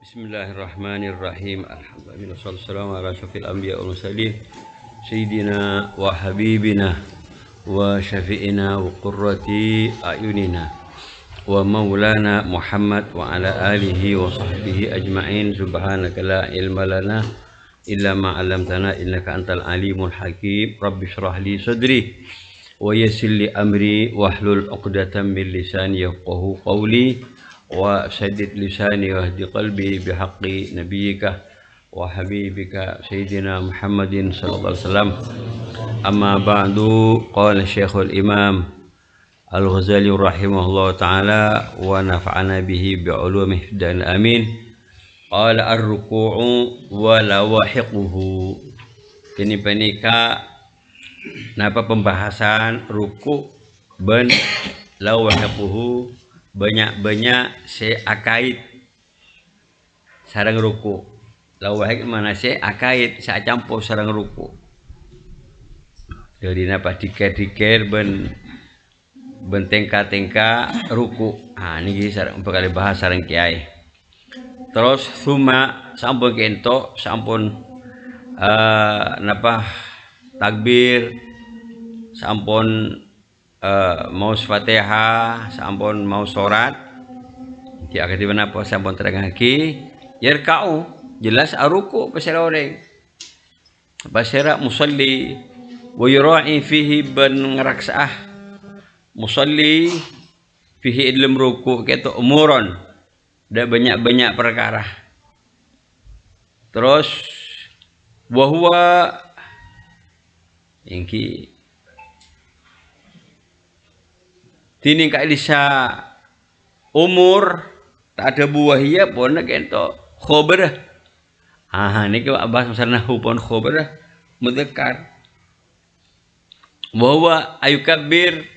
Bismillahirrahmanirrahim. Alhamdulillah wassalamu ala syafil anbiya wal mursalin sayyidina wa habibina wa syafi'ina wa qurrati ayunina wa maulana Muhammad wa ala alihi wa sahbihi ajma'in. Subhanaka la ilma lana illa ma 'allamtana innaka antal alimul hakim. Rabbi shrah li sadri wa yassir li amri wahlul 'uqdatam min lisani yafqahu qawli wa saddid lisani wahdi qalbi bihaqqi nabiyyika wa habibika sayyidina Muhammadin sallallahu alaihi wasallam. Amma ba'du, qala Syekhul Imam Al-Ghazali rahimahullah ta'ala wa nafa'ana bihi bi'ulumihi dan amin. Qala ar-ruku'u wa lawahiquhu. Ini penika napa pembahasan ruku' ben lawahiquhu, banyak-banyak seakait sarang ruku. Lawahik mana seakait campur sarang ruku. Jadi napa dikir-dikir ben tingka ruku. Niki sareng bakal bahas sareng kiai. Terus suma sampun kento sampun napa takbir, sampun mau Fatihah, sampun mau sholat, dia akan dimana apa sampun terang lagi. Yarka'u jelas aruku pasira orang, pasira musalli, wa yura'i fihi ban ngeraksah musalli fihi dalam ruku kata umuron, ada banyak perkara. Terus wahwa ingki tini kak lisa umur tak ada buahnya pun kento khobar. Ini ke abas masalah pun khobar mudzakkar. Bahwa ayu kabir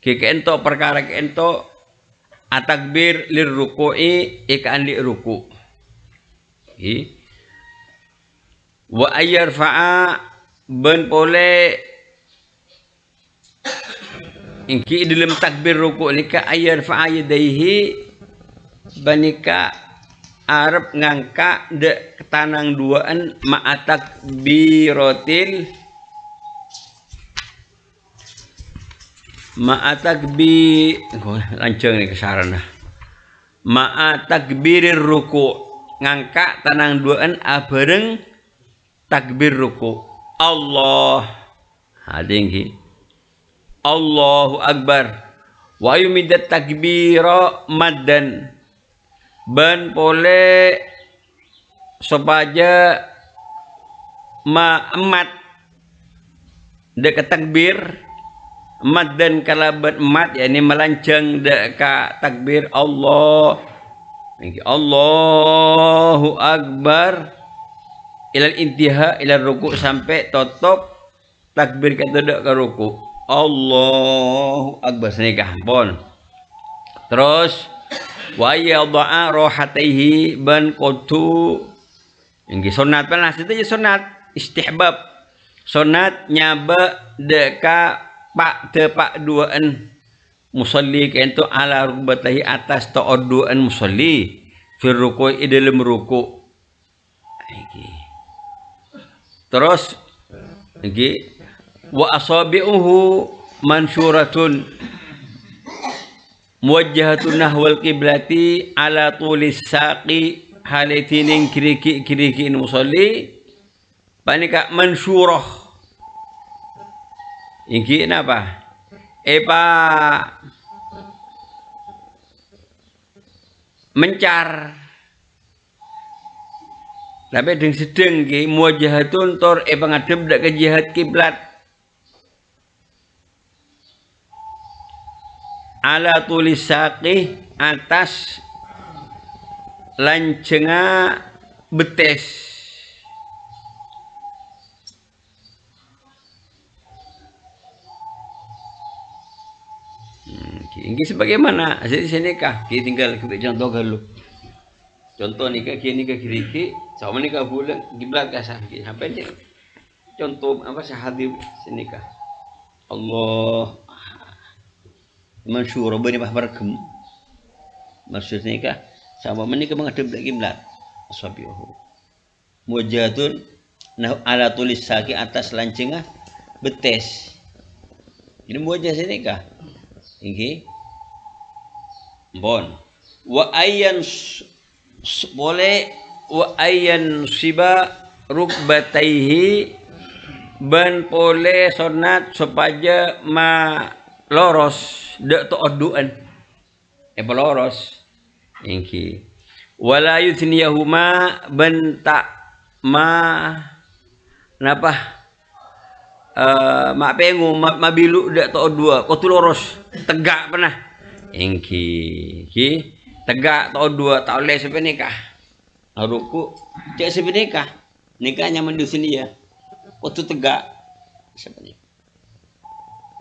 ke kento perkara kento atakbir lir ruku'i ikan li ruku. Wa ayarfa'a ben pole ingki dalam takbir ruku' nika ayar fa'ayadaihi banika Arab ngangka de ketanang duaan ma'atak birotil ma'atak bi lanceng nih kesarana ma'atak birir ruku' ngangka tanang duaan abareng takbir ruku' Allah hadingki Allahu Akbar wa yumidat takbira maddan ban pole sepaja emat dek takbir maddan kalaban emat yakni melancang dek ka takbir Allah Allahu Akbar ilal intiha ilal ruku sampai tutup takbir kata dek ka ruku. Allahu Akbar senikah pun. Terus wa yadha'a rohataihi ban kudu inggi sunat panas itu ya sunat istihbab sunat nyaba deka pak tepak duaan musalli kento ala rukbatahi atas ta'adduan musalli fir ruku'i dalam ruku. Terus inggi wa asabi'uhu mansyuratun muwajjahatun nahwal qiblati ala tulis saqi halitinin kiriki musalli panika mansyurah iki napa mencar tapi dengan sedeng ki muwajjahatun tor ngadep dak ke jihad kiblat ala tulis saqih atas lancenga betes ini sebagaimana jadi sini kah kita tinggal kita contoh dulu contoh nikah kini nikah kiri sama nikah bulan kiblat kasar sampai ini contoh apa sahadib sini kah Allah mansyur bani bah barkem maksudnya kah sama menikah menghadap kiblat asabihu. Mujatun nah ala tulis saki atas lancengah betes. Ini mujah sini kah? Ini bon. Wa ayyan boleh wa ayyan siba rukbataihi ban pole sunat supaya ma loros dak to oduan loros ingki wala yuthniyahuma ban tak ma napa mak pengu mabilu dak to dua ko tu loros tegak pernah ingki ki tegak to dua tak oleh sepenikah ruku cek sepenikah nikahnya mendusun dia waktu tegak sebenarnya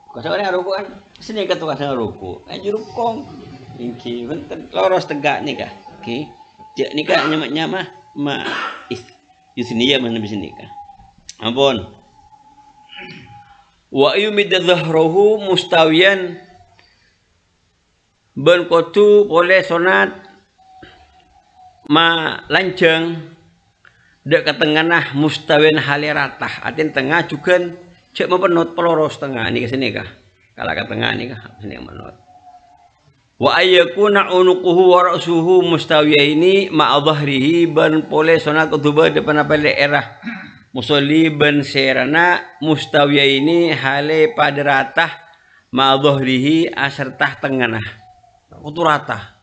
kau sebenarnya ruku kan sini kata kata ruku juruk kong ingki benten loros tegak nikah oke cek nikah nyama ma dusun dia mana bisa nikah ampun wa yumid dhahruhu mustawiyan ben kotu boleh sunat ma lanceng dek ke tengah mustawin haliratah atin tengah juga cek mempenot peloros tengah ini ke sini kah kalau ke tengah ini kah sini menot wa ayyakuna unuquhu wa ra'suhu mustawiyaini ma'a dhahrihi ban pole sunat kutuba depan apa daerah musolli ban serana mustawiyaini hale pada ratah ma'a dhahrihi asertah tengah kutu rata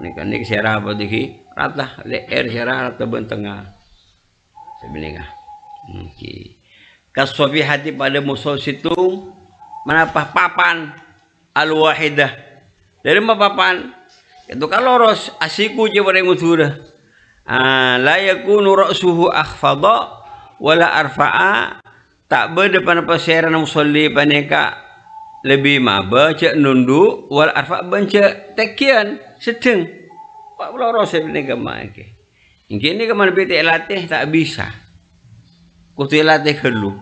ini kan ini serah apa diki rata leher serah rata ban tengah sebenarnya kaswafi hati pada musuh situ menapa papan al-wahidah dari papan itu kalau loros asiku je bareng mutura la yakunu ra'suhu akhfadha wala arfa'a tak berdepan paseran musolli paneka lebih maba cek nunduk wal arfa' banca tekian sedeng pak loros sebenarnya mak ke ini kemana bete latih tak bisa kutu latih kelu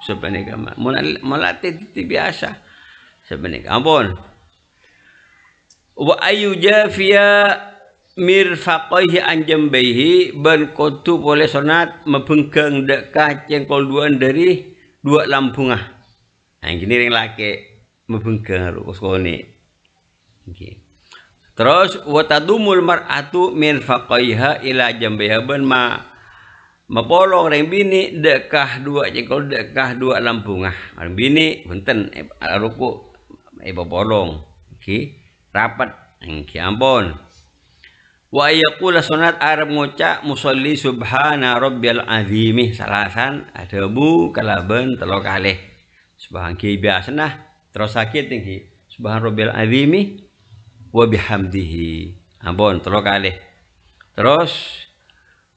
sebenarnya mak melatih itu biasa sebenarnya ampun wa ayu jafiya mirfaqaihi an jambaihi ban kutu boleh sunat mebengkeng dekat cengkol duaan dari dua lampungah nah gini ring laki mebengkeng ruskone nggih terus watadumul mar'atu min faqaiha ila jambaiha ban mapolong reng bini dekah dua jengkol dekah dua lampungah reng bini benten ruku polong nggih rapat nggih ampun wa yaqula sunat arab ngucap musolli subhana rabbil azimi salasan adabu kalaban telo kalih subhan ki biasana terus sakit tinggi subhan rabbil azimi wa bihamdihi ampun telo kalih terus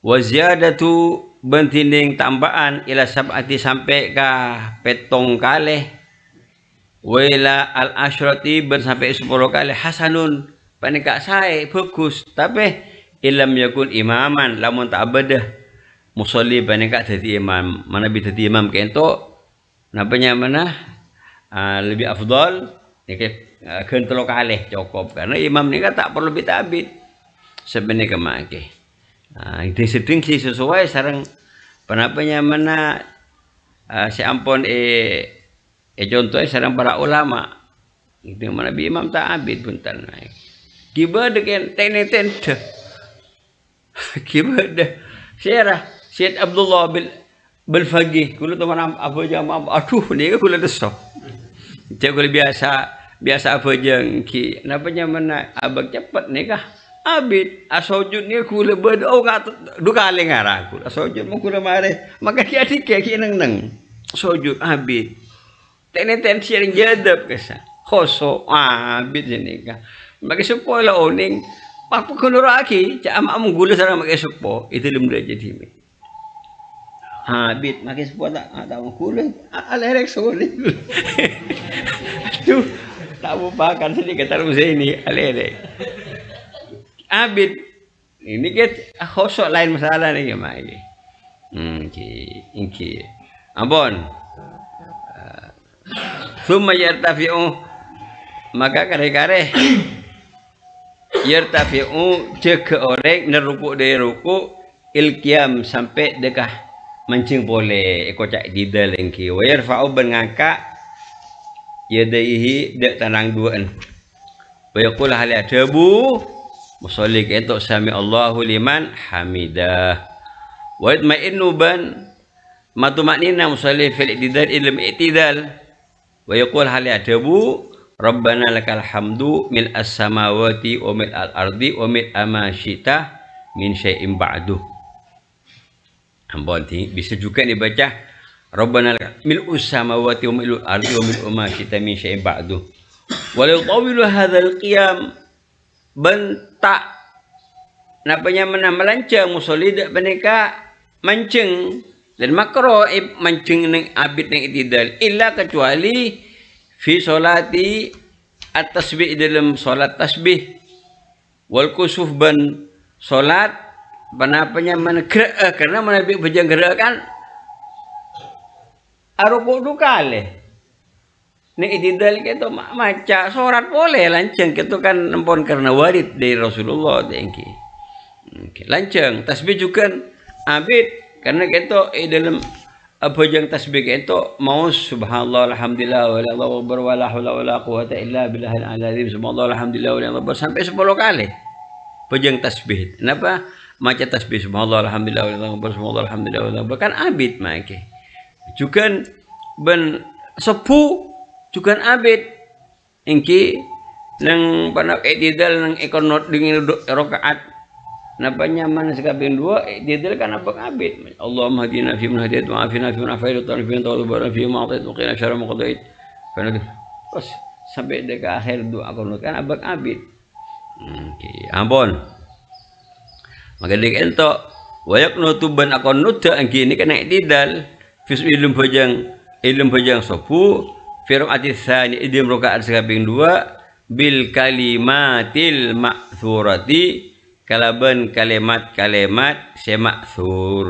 wa ziyadatu bentinding tambahan ila sab'ati sampai ka petong kalih wa ila al asyrati ben sampai 10 kalih hasanun panika sae bagus tapi ilam yakun imaman lamun tak abadah musolli panika dadi imam mana bi dadi imam kento napanya mana lebih afdal niki kentelo kalih cukup karena imam ni tak perlu bitabit sebenarnya kemake itu sedang sih sesuai sarang penapanya mana si ampun contohnya sarang para ulama itu mana bi imam tak abid bentar naik kiba dengan tenen kiba dah syarah Syed Abdullah bil Faqih kulo teman apa jam aduh ni kulo desok cak kulo biasa apa jeng ki napanya mana abang cepat nikah abid asojud ni kulo berdoa ngat dua kali ngarah kulo asojud mau kulo mare maka ki adik ki neng sojud abid tenen sharing jadab kesa khoso abid nikah maka sepo la oning papu kulo lagi cak am gula sareng maka sepo itu lem jadi mi abid maka sepo tak ada kulo alerek sore tuh tak bupakan sedikit terus ini alerek abid ini ket khosok lain masalah ni mak ini ingki ampun summa yartafi'u maka kare-kare yartafi'u cek orang nerukuk dari rukuk ilkiam sampai dekah mancing boleh kocak didal engki wa yarfa'u ban ngangkat yadaihi dak tanang duaan wa yaqul hal adabu musalli ketok sami Allahu liman hamidah wa itma'innu ban matumaknina musalli fil i'tidal ilm i'tidal wa yaqul hal adabu rabbana lakal hamdu mil as-samawati wa mil al-ardi wa mil ama syi'ta min syai'in ba'du. Ampun, bisa juga dibaca rabbana mil as-samawati wa mil al-ardi wa mil ama syi'ta min syai'in ba'du. Wa yutawilu hadzal qiyam bentak napanya melancang musolli dak beneka mancing dan makro mancing ning abid ning itidal illa kecuali fi solati at-tasbih dalam solat tasbih wal kusuf ban solat panapanya gerak karena menabi bejang gerakan aruku dukale ning itidal keto maca sorat boleh lancang keto kan empon karena warid dari Rasulullah dengki lancang tasbih juga abid karena keto dalam bejang tasbih keto mau subhanallah alhamdulillah wallahu akbar wala haula wala quwata illa billahil azim subhanallah alhamdulillah wallahu akbar sampai 10 kali bejang tasbih. Kenapa maca tasbih subhanallah alhamdulillah wallahu akbar subhanallah alhamdulillah wallahu akbar kan abid make juga ben sepu juga abid engki nang panak i'tidal nang ekonot dengan rakaat napa nyaman sekabin dua i'tidal kan apa abid Allahumma hadina fi man hadait wa afina fi man afait wa ta'ala tawabbana fi ma atait wa qina syarra ma qadait terus sampai ke akhir doa konot kan abad abid. Ampun maka dik ento wayak nutuban akon nuda engki ini kena i'tidal fis ilm bajang sopu firm atisani idim rakaat sekabing dua bil kalimatil ma'thurati kalaban kalimat semaksur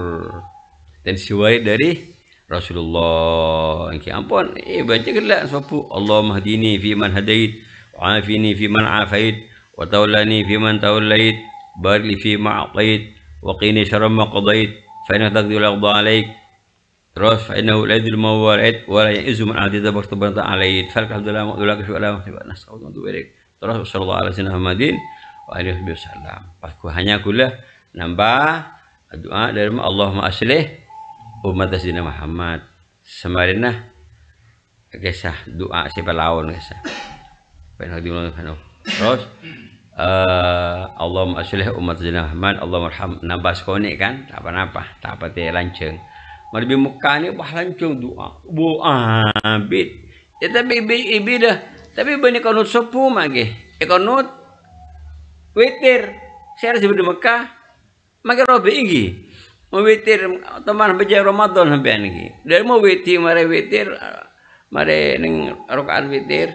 dan siwai dari Rasulullah. Ampun baca gelak sopu Allahumma hadini fi man hadait wa afini fi man afait wa tawallani fi man tawallait barik li fi ma atait wa qini syarra ma qadait fa inna taqdir al-qada alaik terus fa innahu la yadil mawalid wa la ya'izu man adida bartabata alaik falhamdulillah wa la syu'ala wa nas'alullah terus sallallahu alaihi wasallam wa alihi wasallam. Pasku hanya kula nambah doa dari Allahumma aslih umat Sayyidina Muhammad semarinah kisah doa siapa lawan kisah pengen diulang terus Allahumma aslih umat Sayyidina Muhammad Allahumma arham nambah sekone kan tak apa-apa tak apa teh lanceng marbi Mekah ni bah lanceng doa bu abid ya tapi ibadah tapi banyak konut sepuh mage konut witir saya sebut di Mekah maka robe iki mau witir teman beja Ramadan sampai iki dari mau witir mare ning rakaat witir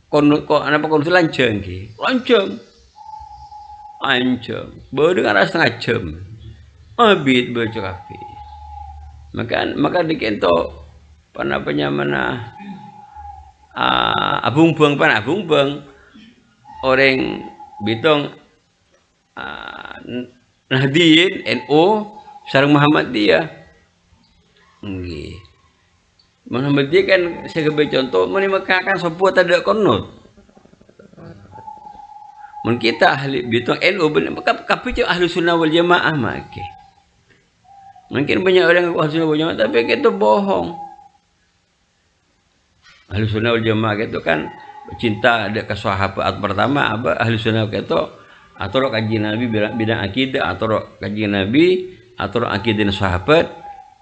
kon apa kon lanceng iki lanceng baru dengan setengah jam abid baca kafe maka dikento panapanya mana abung bang orang bitong Nahdiyin NU sareng Muhammadiyah nggih Muhammadiyah kan saya contoh mun Mekah kan sepuh tidak konot mun kita ahli bitong NU bener kabeh ahli sunnah wal jamaah make mungkin banyak orang ahli sunnah wal jamaah tapi itu bohong ahli sunnah wal jamaah itu kan cinta ada ke sahabat pertama apa ahli sunnah itu atau kaji Nabi bidang akidah atau kaji Nabi atau akidah sahabat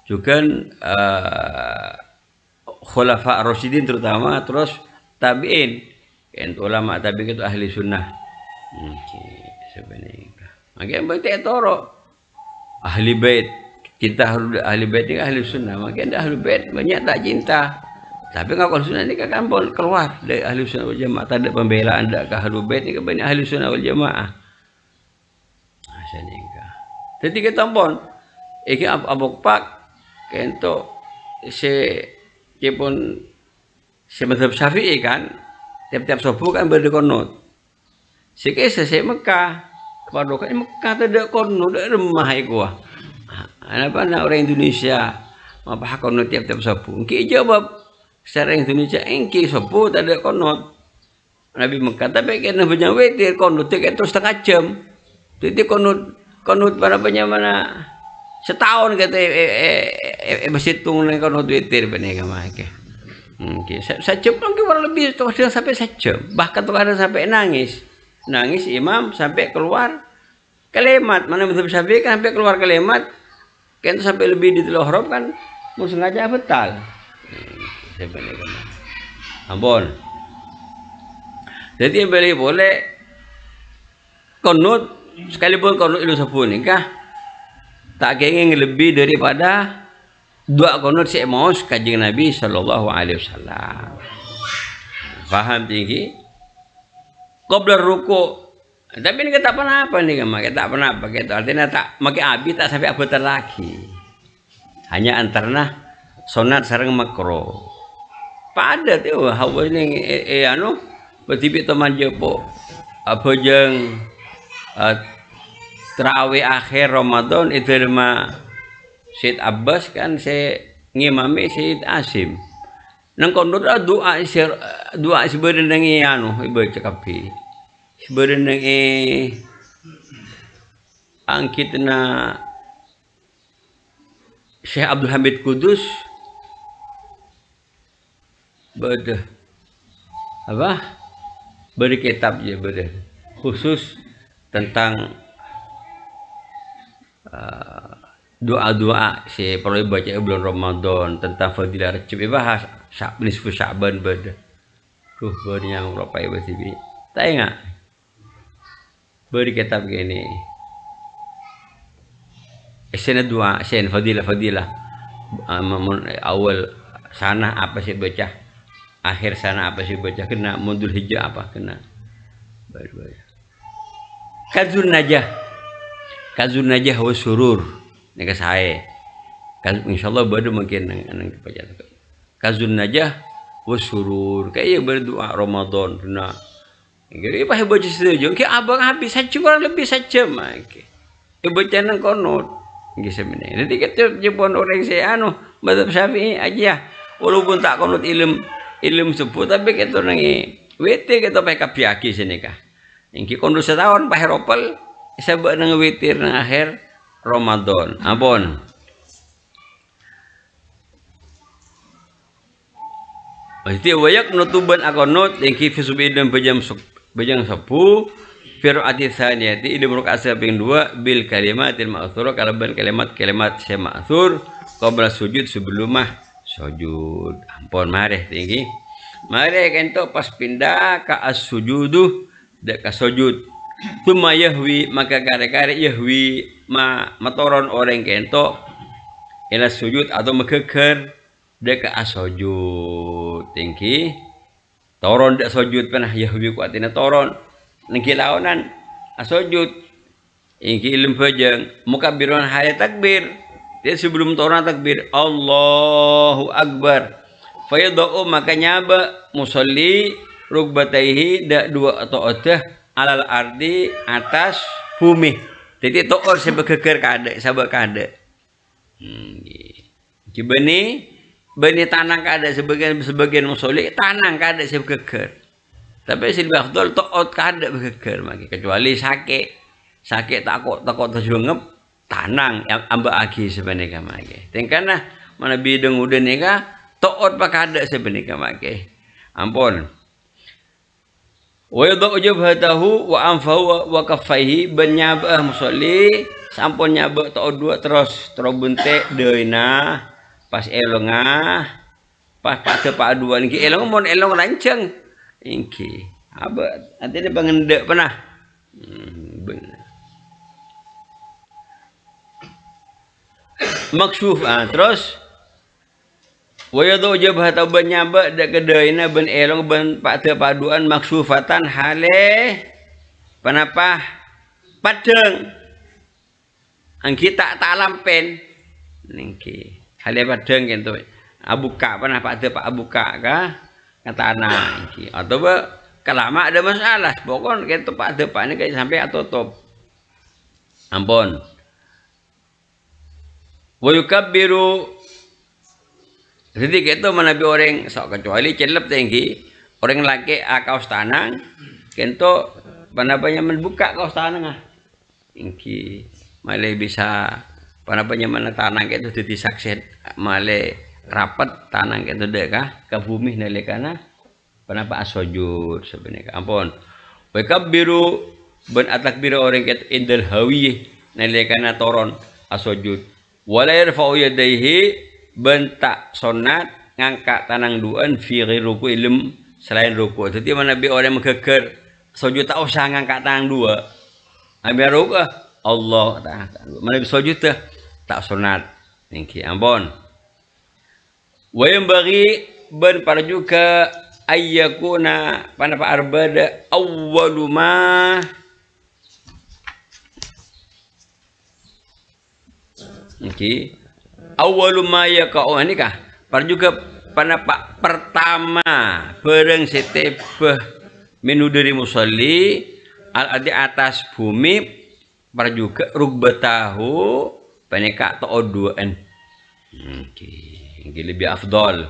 juga khulafa rasyidin terutama terus tabi'in kan ulama tabi'in itu ahli sunnah sebenarnya makanya berarti etoro ahli bait cinta harus ahli bait ini ahli sunnah makanya ahli bait banyak tak cinta tapi kalau sunnah ini kan keluar dari ahli sunnah wal jamaah tak ada pembelaan tak ke ahli bait ini banyak ahli sunnah wal jamaah jadi kita pun iki abok pak kento pun mazhab Syafi'i kan tiap-tiap subuh kan berdekonot. Sikis Mekah Kepadukan Mekah tidak kono dak remah iku. Apa nak orang Indonesia apa kono tiap-tiap sapu. Engki jawab secara Indonesia engki sapu tak ada kono. Nabi Mekah tapi kena banyak witir kono tiket terus setengah jam. Jadi kono para mana setahun kata bersitung nang kono witir bene kamake. Engki sejam kan kurang lebih kadang sampai sejam. Bahkan kadang sampai nangis. Nangis imam sampai keluar kalimat mana betul Syafi'i kan sampai keluar kalimat kan sampai lebih di telohrom kan mau sengaja betal ampun jadi boleh konut sekalipun konut itu sepuluh nikah tak ingin lebih daripada dua konut si maus kajing Nabi Sallallahu Alaihi Wasallam paham tinggi qabla ruku tapi ini tak pernah apa nih kita pernah apa gitu artinya tak makai abi tak sampai abutan lagi hanya antarna sunat sareng makro pada tuh hawa ini anu betipi teman jepo apa jeng terawih akhir Ramadan itu rumah Syed Abbas kan saya ngimami Syed Asim nang kono doa sebenarnya nang anu ibu cakapi sebenarnya angkit na Syekh Abdul Hamid Kudus beda apa beri kitab ya beda khusus tentang doa-doa si perlu baca bulan Ramadan tentang fadilah Rajab bahas nisfu Sya'ban beda tuh beri yang berapa ya besi tak ingat beri kitab gini sen doa sen fadilah awal sana apa sih baca akhir sana apa sih baca kena mundur hijau apa kena baru kazun najah wa surur nek saya insyaallah baru mungkin nang baca kazun najah wa surur kayak berdoa Ramadan kena jadi pas baca setuju ke abang habis saja kurang lebih saja mak baca nang kono nggih sebenarnya jadi kita jepon orang saya anu mazhab Syafi'i aja walaupun tak konot ilmu sepuh tapi kita nangi witir kita pakai kapiaki sini kah ingki kono setahun pakai ropel sabak nang witir nang akhir Ramadan ampun pasti wayak nutuban akonot ingki fisubidam bejang sepuh Fir'ati tsaniyati ilmu rakaat ping 2 bil kalimatil ma'thur kalaban kalimat saya ma'thur qabla sujud sebelum sujud ampun mareh tinggi mareh kento pas pindah ka as-sujudu dak ka sujud tuma yahwi maka kare-kare yahwi matoron orang kento ila sujud atau megeger dak ka as-sujud tinggi toron dak sujud panah yahwi ku atina toron niki laonan asujud ingki ilmu pejang mukabbirun hayat takbir dia sebelum toran takbir Allahu Akbar fayadau maka nyaba musalli rukbataihi dak dua atau oteh alal ardi atas bumi jadi toor sebegeger kade sabak kade kibeni beni tanang kade sebagian musalli tanang kade sebegeger tapi silbah betul toot kada begeger maki kecuali sakit takut terjungep tanang yang amba agi sebenarnya maki tengkana mana bidung udah nika toot pak kada sebenarnya maki ampun wa yadau jabhatahu wa anfahu wa kaffaihi benyabah musolli sampun nyabak toot dua terus bunte deuna pas elongah pas pak dua niki elong mon elong lanceng ingki apa nanti dia pengendek pernah benar maksuf terus wayadu jabhat ban nyaba dak kedaina ben elong ben pak paduan maksufatan hale panapa padeng angki tak lampen ningki hale padeng gitu abuka pernah pak abuka kah kata anak atau kelama ada masalah pokoknya gitu pak depan ini kayak sampai tutup Ampun. Wa yukabbiru jadi kita menabi orang sok kecuali celep tinggi orang laki kaos tanang kento panapanya membuka kaos tanang tinggi malah bisa panapanya mana tanang itu jadi saksit malah rapat tanang itu deka ke bumi nalikana panapa asojud sebenarnya ampun wa yukabbiru ben atakbiru orang kita indal hawiyah nalikana toron asojud wala yarfa'u yadayhi bentak sonat ngangkat tanang duan fi ruku ilm selain ruku. Jadi mana bi orang menggeger sujud tak usah ngangkat tanang dua. Ambil ruku Allah tak. Mana bi sujud tak sonat. Niki ampun. Wa yang bagi ben para juga ayyakuna panapa arbada awwaluma niki awalum maya kau ini kah? Par juga panapa pertama bareng setebah menu dari musalli al di atas bumi par juga rugbatahu paneka to duaan. Ini lebih afdal.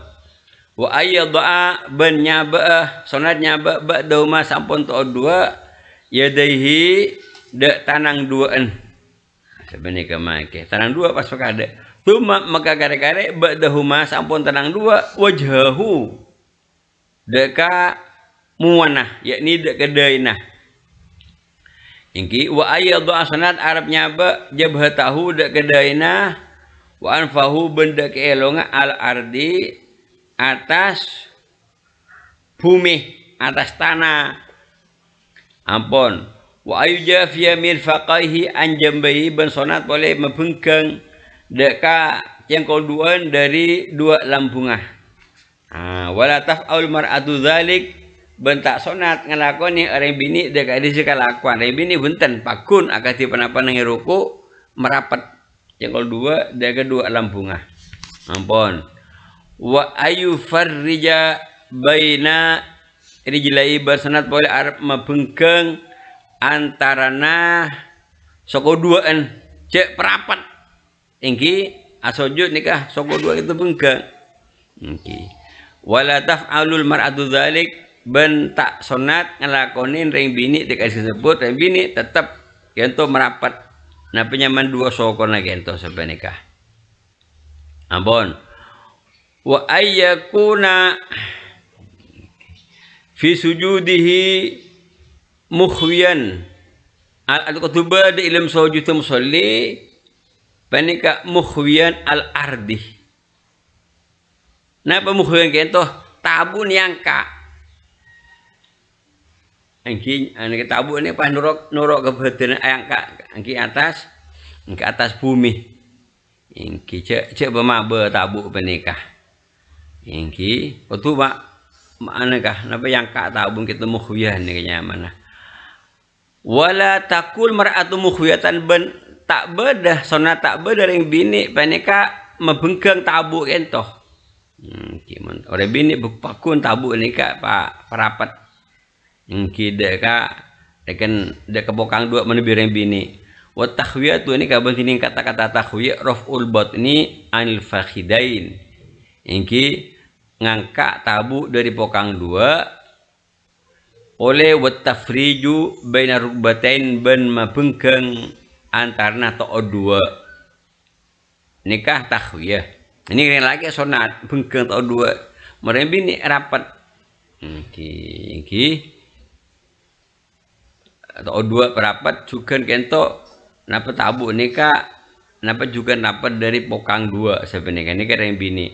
Wa ayyadha ban nyaba sunat nyaba ba'dauma sampun to dua yadaihi de tanang duaan. Sebenarnya kemake tanang dua pas pakade. Tuma maka kare-kare ba'dahuma sampun tenang dua wajhahu deka muwanah yakni dek kedainah ingki wa ayyadhu asanat arabnya ba jabhatahu dek kedainah wa anfahu benda keelonga al ardi atas bumi atas tanah ampun wa ayujafiya mirfaqaihi anjambahi ben sonat boleh membengkang deka yang keduaan dari dua lambungah. Wala taf'al mar'atu dzalik bentak sonat ngelakoni orang bini deka di sekalakuan. Orang bini benten pakun akati panapa nang ruku merapat. Yang kedua deka dua lambungah. Ampun. Wa ayu farrija baina rijlai bersenat boleh arep mabengkeng antarana soko duaan cek perapat. Ingki asojud nikah soko dua itu bengkang. Ingki wala taf'alul mar'atu dzalik ben tak sunat ngelakonin ring bini dikasih sebut ring bini tetap kento merapat nah penyaman dua soko na kento sampai nikah. Ampun wa ayyakuna fi sujudihi mukhwiyan al-kutubah di ilm sujud musalli panika mukhwiyan al ardi. Napa mukhwiyan kento tabu nyangka. Angki ane tabu ini pas nurok ke badan angka angki atas bumi. Ingki cek bemabe tabu panika. Ingki kutu mak mana kah napa yangka tabu kita mukhwiyan ni mana. Wala takul mar'atu mukhwiyatan ben tak bedah sonat tak bedah yang bini paneka membengkang tabu kento. Orang bini pakun tabu ini kak pak perapat yang kida kak dekan dek kebokang dua menebir yang bini. Wat takhwiyah tu ini kabar ini kata-kata takhwiyah raf'ul batni anil fakhidain. Ingki ngangkat tabu dari pokang dua oleh wat tafriju baina rukbatain ben mabengkang antarna to dua nikah takhwiyah ini keren lagi sonat bengkeng to dua mereka bini rapat iki to dua perapat juga kento napa tabu nikah napa juga dapat dari pokang dua sebenarnya ini keren bini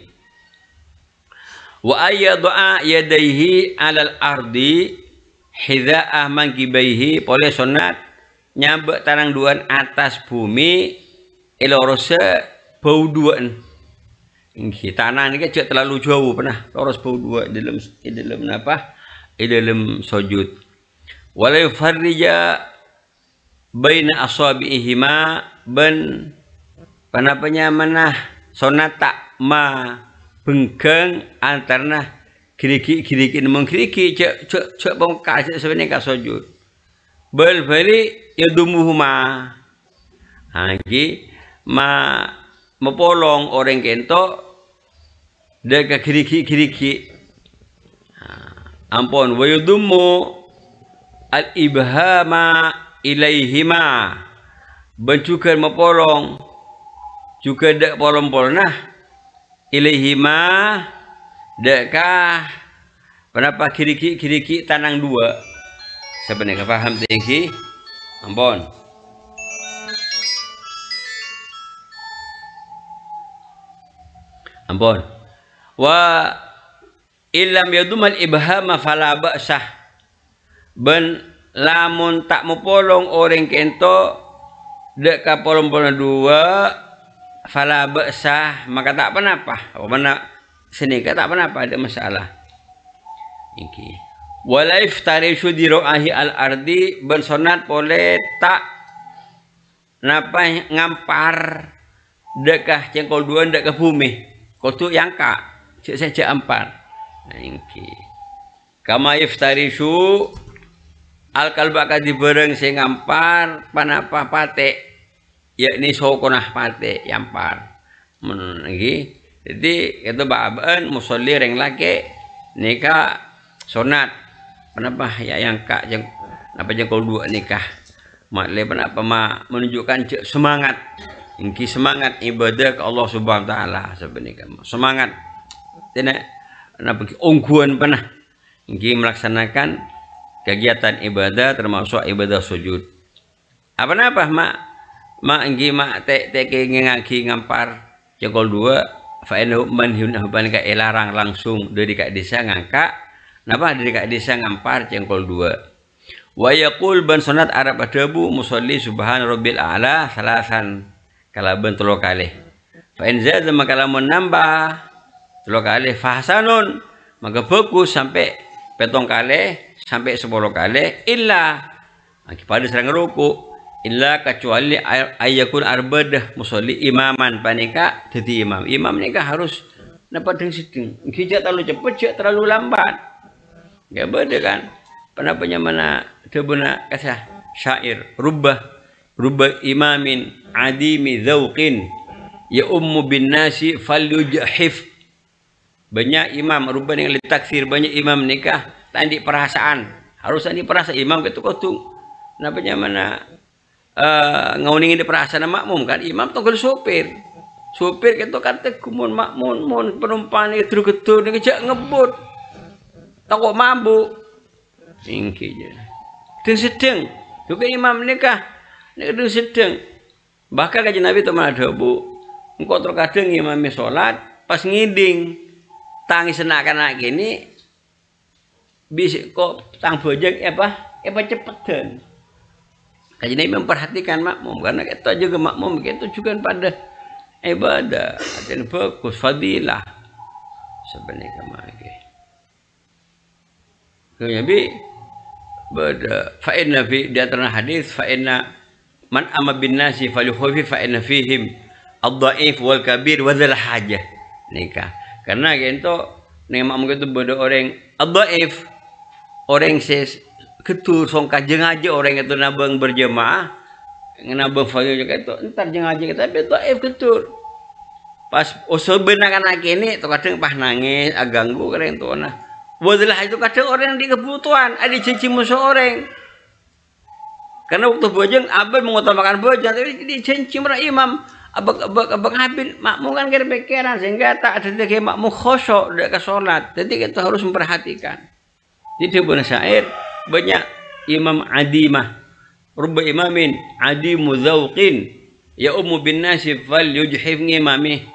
wa ayyadha yadaihi alal ardi hidha'ah mangkibaihi boleh sonat nyabak tanang duaan atas bumi elorose bau duaan ini tanah ini kan terlalu jauh pernah loros bau dua dalam apa dalam sujud wala yufarrija baina asabi'ihima ben panapanya manah sonata ma bengkeng antarna giriki nemong giriki cek bongkar sebenarnya ka sujud bal bali yadumuhuma Iki mepolong orang kento deka kiriki. Ampun wa yudummu al ibhama ilaihima bencukan mepolong juga dek polong nah ilaihima dekkah kenapa kiriki tanang dua sebenarnya paham tinggi ampun wa illam yadumal ibhama fala ba'sah ben lamun tak mepolong orang kento dek ka polong-polong dua fala ba'sah maka tak apa-apa mana senika tak apa-apa ada masalah iki wala iftarishu diroahi al ardi ben sonat boleh tak napa ngampar dekah cengkol dua dek ke bumi kotu yang kak cek ampar. Nah, ini kama iftarishu al kalbaka dibereng sing ngampar panapa pate yakni sokonah pate yampar meniki jadi itu baban musolli reng laki nikah sunat kenapa ya yang kak jeng apa jengkol dua nikah makle kenapa menunjukkan semangat ini semangat ibadah ke Allah Subhanahu wa taala sebenarnya semangat tidak kenapa ungguan pernah ini melaksanakan kegiatan ibadah termasuk ibadah sujud apa mak inggi mak ngaki ngampar jengkol dua fa'inahu manhunah banika larang langsung dari kak desa ngangka napa dari kak desa ngampar jengkol dua wa yaqul ban sunat arab adabu musolli subhan rabbil a'la salasan kalaban telu kali fa in zada maka lamun nambah telu kali fahsanun maka bagus sampai petong kali sampai 10 kali illa pada serang ruku illa kecuali ayakun arbadah musolli imaman panika jadi imam nikah harus dapat dengan sedang kijak terlalu cepat kijak terlalu lambat nggak beda kan penapanya mana debuna kasah syair rubah imamin adimi dzauqin ya ummu bin nasi falyujhif banyak imam rubah yang ditaksir banyak imam nikah tandi perasaan harus tandi perasaan imam ketuk-ketuk napanya mana ngauningin di perasaan makmum kan imam togel sopir kita kata kumun makmun mon penumpang itu gedul nih jak ngebut toko mabuk tinggi dan sedang juga imam nikah itu sedang bahkan kajian Nabi itu mana ada bu engkau terkadang imamnya sholat pas ngiding tangis anak-anak gini bisa kok tang bojeng apa cepetan kajian Nabi memperhatikan makmum karena itu juga makmum itu juga pada ibadah dan bagus fadilah sebenarnya kemana Nabi beda fa'inna fi di antara hadis fa'inna man amma bin nasi falyukhafi fa'inna fihim ad-dhaif wal kabir wa dzal hajah nikah karena gitu nek makmum itu beda orang ad-dhaif orang ses ketur song kajeng aja orang itu nabang berjemaah nabang fajr juga itu entar jeng aja kita dhaif ketur pas usul benar anak ini tuh kadang pas nangis aganggu keren tuh nah wadalah itu kadang orang di kebutuhan ada cici musuh orang karena waktu bojeng abang mengutamakan bojeng tapi di cici merah imam abang habis makmum kan kira pikiran sehingga tak ada lagi makmum khosok tidak ke sholat jadi kita harus memperhatikan jadi benar syair banyak imam adimah rubba imamin adimu dzauqin ya ummu bin nasi fal yujhif ngimami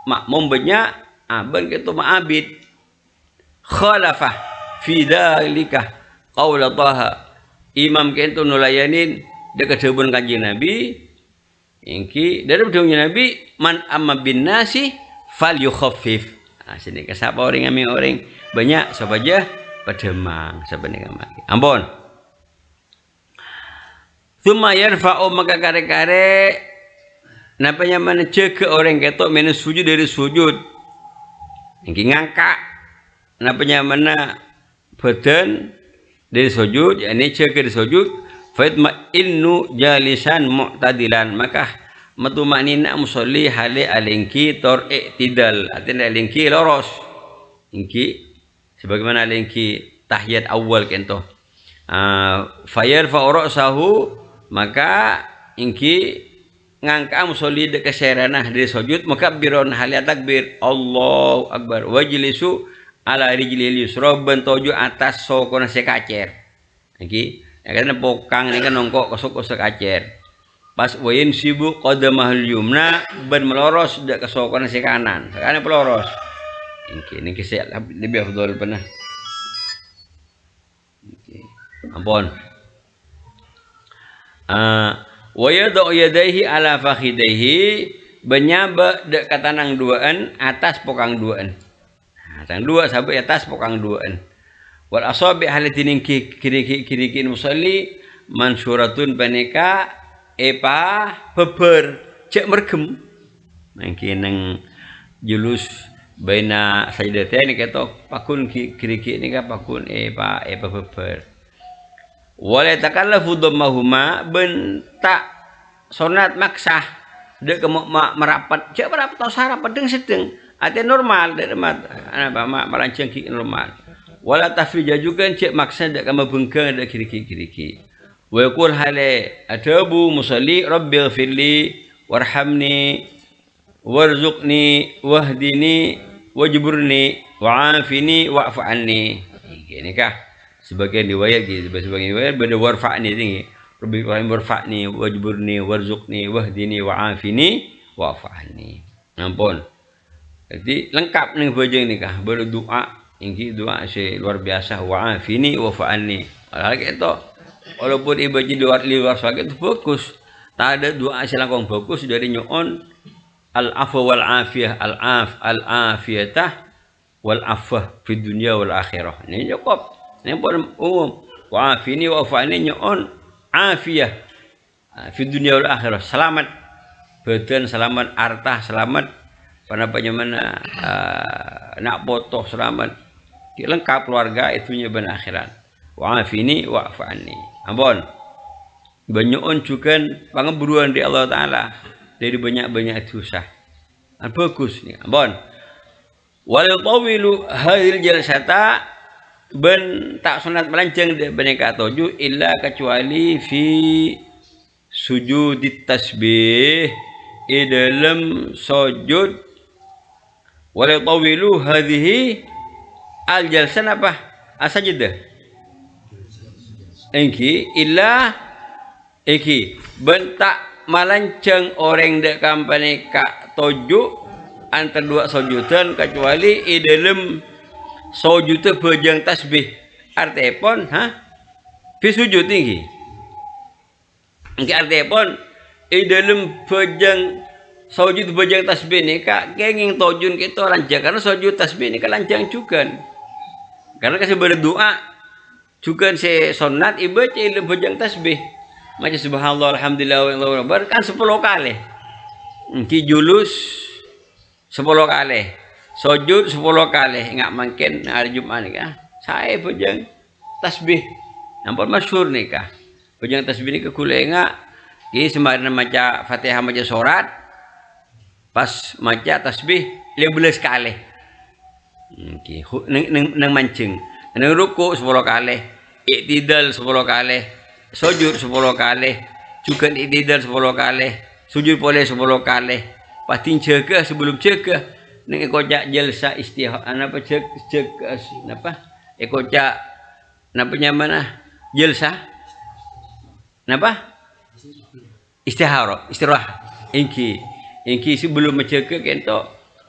makmum banyak abang gitu ma'abid khalafah fi dzalika qaula taha imam kento nulayanin dekat sebun kanjeng Nabi ingki dari bedungnya Nabi man amma bin nasi fal yukhaffif sini ke siapa orang kami orang banyak siapa aja pademang sebenarnya mati ampun thumma yarfa'u maka kare-kare napanya mana cek orang ketok mana sujud dari sujud ingki ngangkat napanya mana badan dari sujud ini cek dari sujud Faitma innu jalisan mu'tadilan, maka matumanina musolli hale alengki tor i'tidal, artinya alengki lurus. Ingki sebagaimana alengki tahiyat awal kento. Fayar fa'urasahu, maka ingki ngangka musolli de keseranah dari sujud, maka biron hale takbir Allahu akbar, wajlisu ala rijlil yusra, bentoju atas sokona sekacer. Iki ya karena pokang ini kan nongkok kosok acer. Pas wayin sibuk qadamahul yumna, ben meloros dak kesokona si kanan. Sekarang peloros. Ini kisah lebih afdal pernah. Ampun. Wa yadau yadaihi ala fakhidaihi, benyaba dak katanang duaan atas pokang duaan. Tang dua sampai atas pokang duaan. Wal asabi halatin kiri musalli mansuratun paneka epa beber cek mergem mungkin nang julus baina sajdatain ketok pakun kiri ini ka pakun epa beber wala takallafu dhammahuma bentak sunat maksah de merapat cek merapat atau sarap pedeng sedeng ate normal de apa marancang ki normal. Wala tafrija juga cek maksud dak kama bengkang dak kiri. Wa yaqul hale adabu musalli rabbil firli warhamni warzuqni wahdini wajburni wa'afini wa'fu anni. Ini kah sebagian riwayat gitu, sebagian riwayat benda warfa'ni tinggi. Rabbil warfa'ni wajburni warzuqni wahdini wa'afini wa'fu anni. Ampun. Jadi lengkap nih bojeng nikah berdoa. Ini doa si luar biasa, wa'afini wa fa'anni. Lagi itu walaupun ibadah di luar sakit itu bagus, tak ada doa si langkong bagus dari nyoon al-afwa wal afiyah, al-afiyatah wal afwah fi dunya wal akhirah. Ini cukup. Ini pun umum. Wa'afini wa fa'anni nyoon afiyah fi dunya wal akhirah. Selamat badan, selamat harta, selamat panapanya mana nak botoh, selamat lengkap keluarga itunya ben akhirat. Wa'afini wa'fu anni. Ampun. Banyak juga pangemburuan di Allah Ta'ala dari banyak dosa. Bagus nih. Ampun. Wal tawilu hadhil jalsata, ben tak sunat melanceng de banyak tujuh illa kecuali fi sujudit tasbih, dalam sujud. Wal tawilu hadhihi al jalsan apa asajdah engki illa engki bentak malanceng orang dek kampanye kak toju antar dua sujudan kecuali i dalam sujud bejang tasbih artepon fi sujud tinggi engki artepon i dalam bejang sujud bejang tasbih ini kak kenging tojun kita lancang karena sujud tasbih ini kelancang juga. Karena kasih berdoa juga si sunat ibadah ilmu bejang tasbih macam subhanallah alhamdulillah wallahu akbar kan 10 kali. Ki julus 10 kali, sujud 10 kali, enggak mungkin hari Jumat nih kah? Saya bejang tasbih, nampak masyhur nih kah? Bejang tasbih ini kekule enggak? Ki semarin maca Fatihah maca surat, pas maca tasbih 15 kali. Neng mancing, neng ruku 10 kali, i'tidal 10 kali, sujud 10 kali, juga i'tidal 10 kali, sujud boleh 10 kali, pasti jaga sebelum jaga, neng ekocak jalsa istihad, apa jaga, apa ekocak, apa nyamana jalsa, apa istihara, istirahat, ingki sebelum menjaga kento,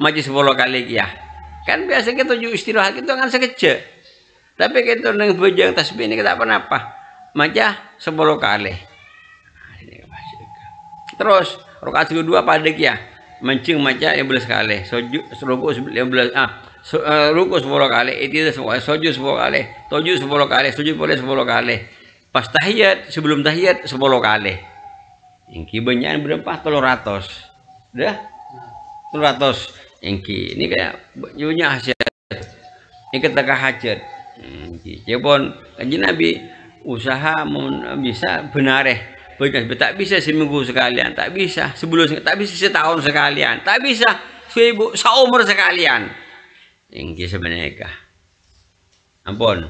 maju 10 kali ya. Kan biasa kita tujuh istirahat itu kan sekejap. Tapi kita neng bejang tasbih ini kita apa-apa. Maca 10 kali. Terus rakaat kedua pada ya. Mancing maca 15 kali. Sujud ruku 15 ruku 10 kali. Itu sujud 10 kali. Sujud 10 kali. Sujud boleh 10 kali. Pas tahiyat sebelum tahiyat 10 kali. Yang banyak berapa 300. Dah 300. Engki ini kayak bajunya hajat ini ketika hajat ya pun kanjeng Nabi usaha bisa benar tak bisa seminggu sekalian, tak bisa sebulan, tak bisa setahun sekalian, tak bisa seumur sekalian. Ini sebenarnya kah? Ampun.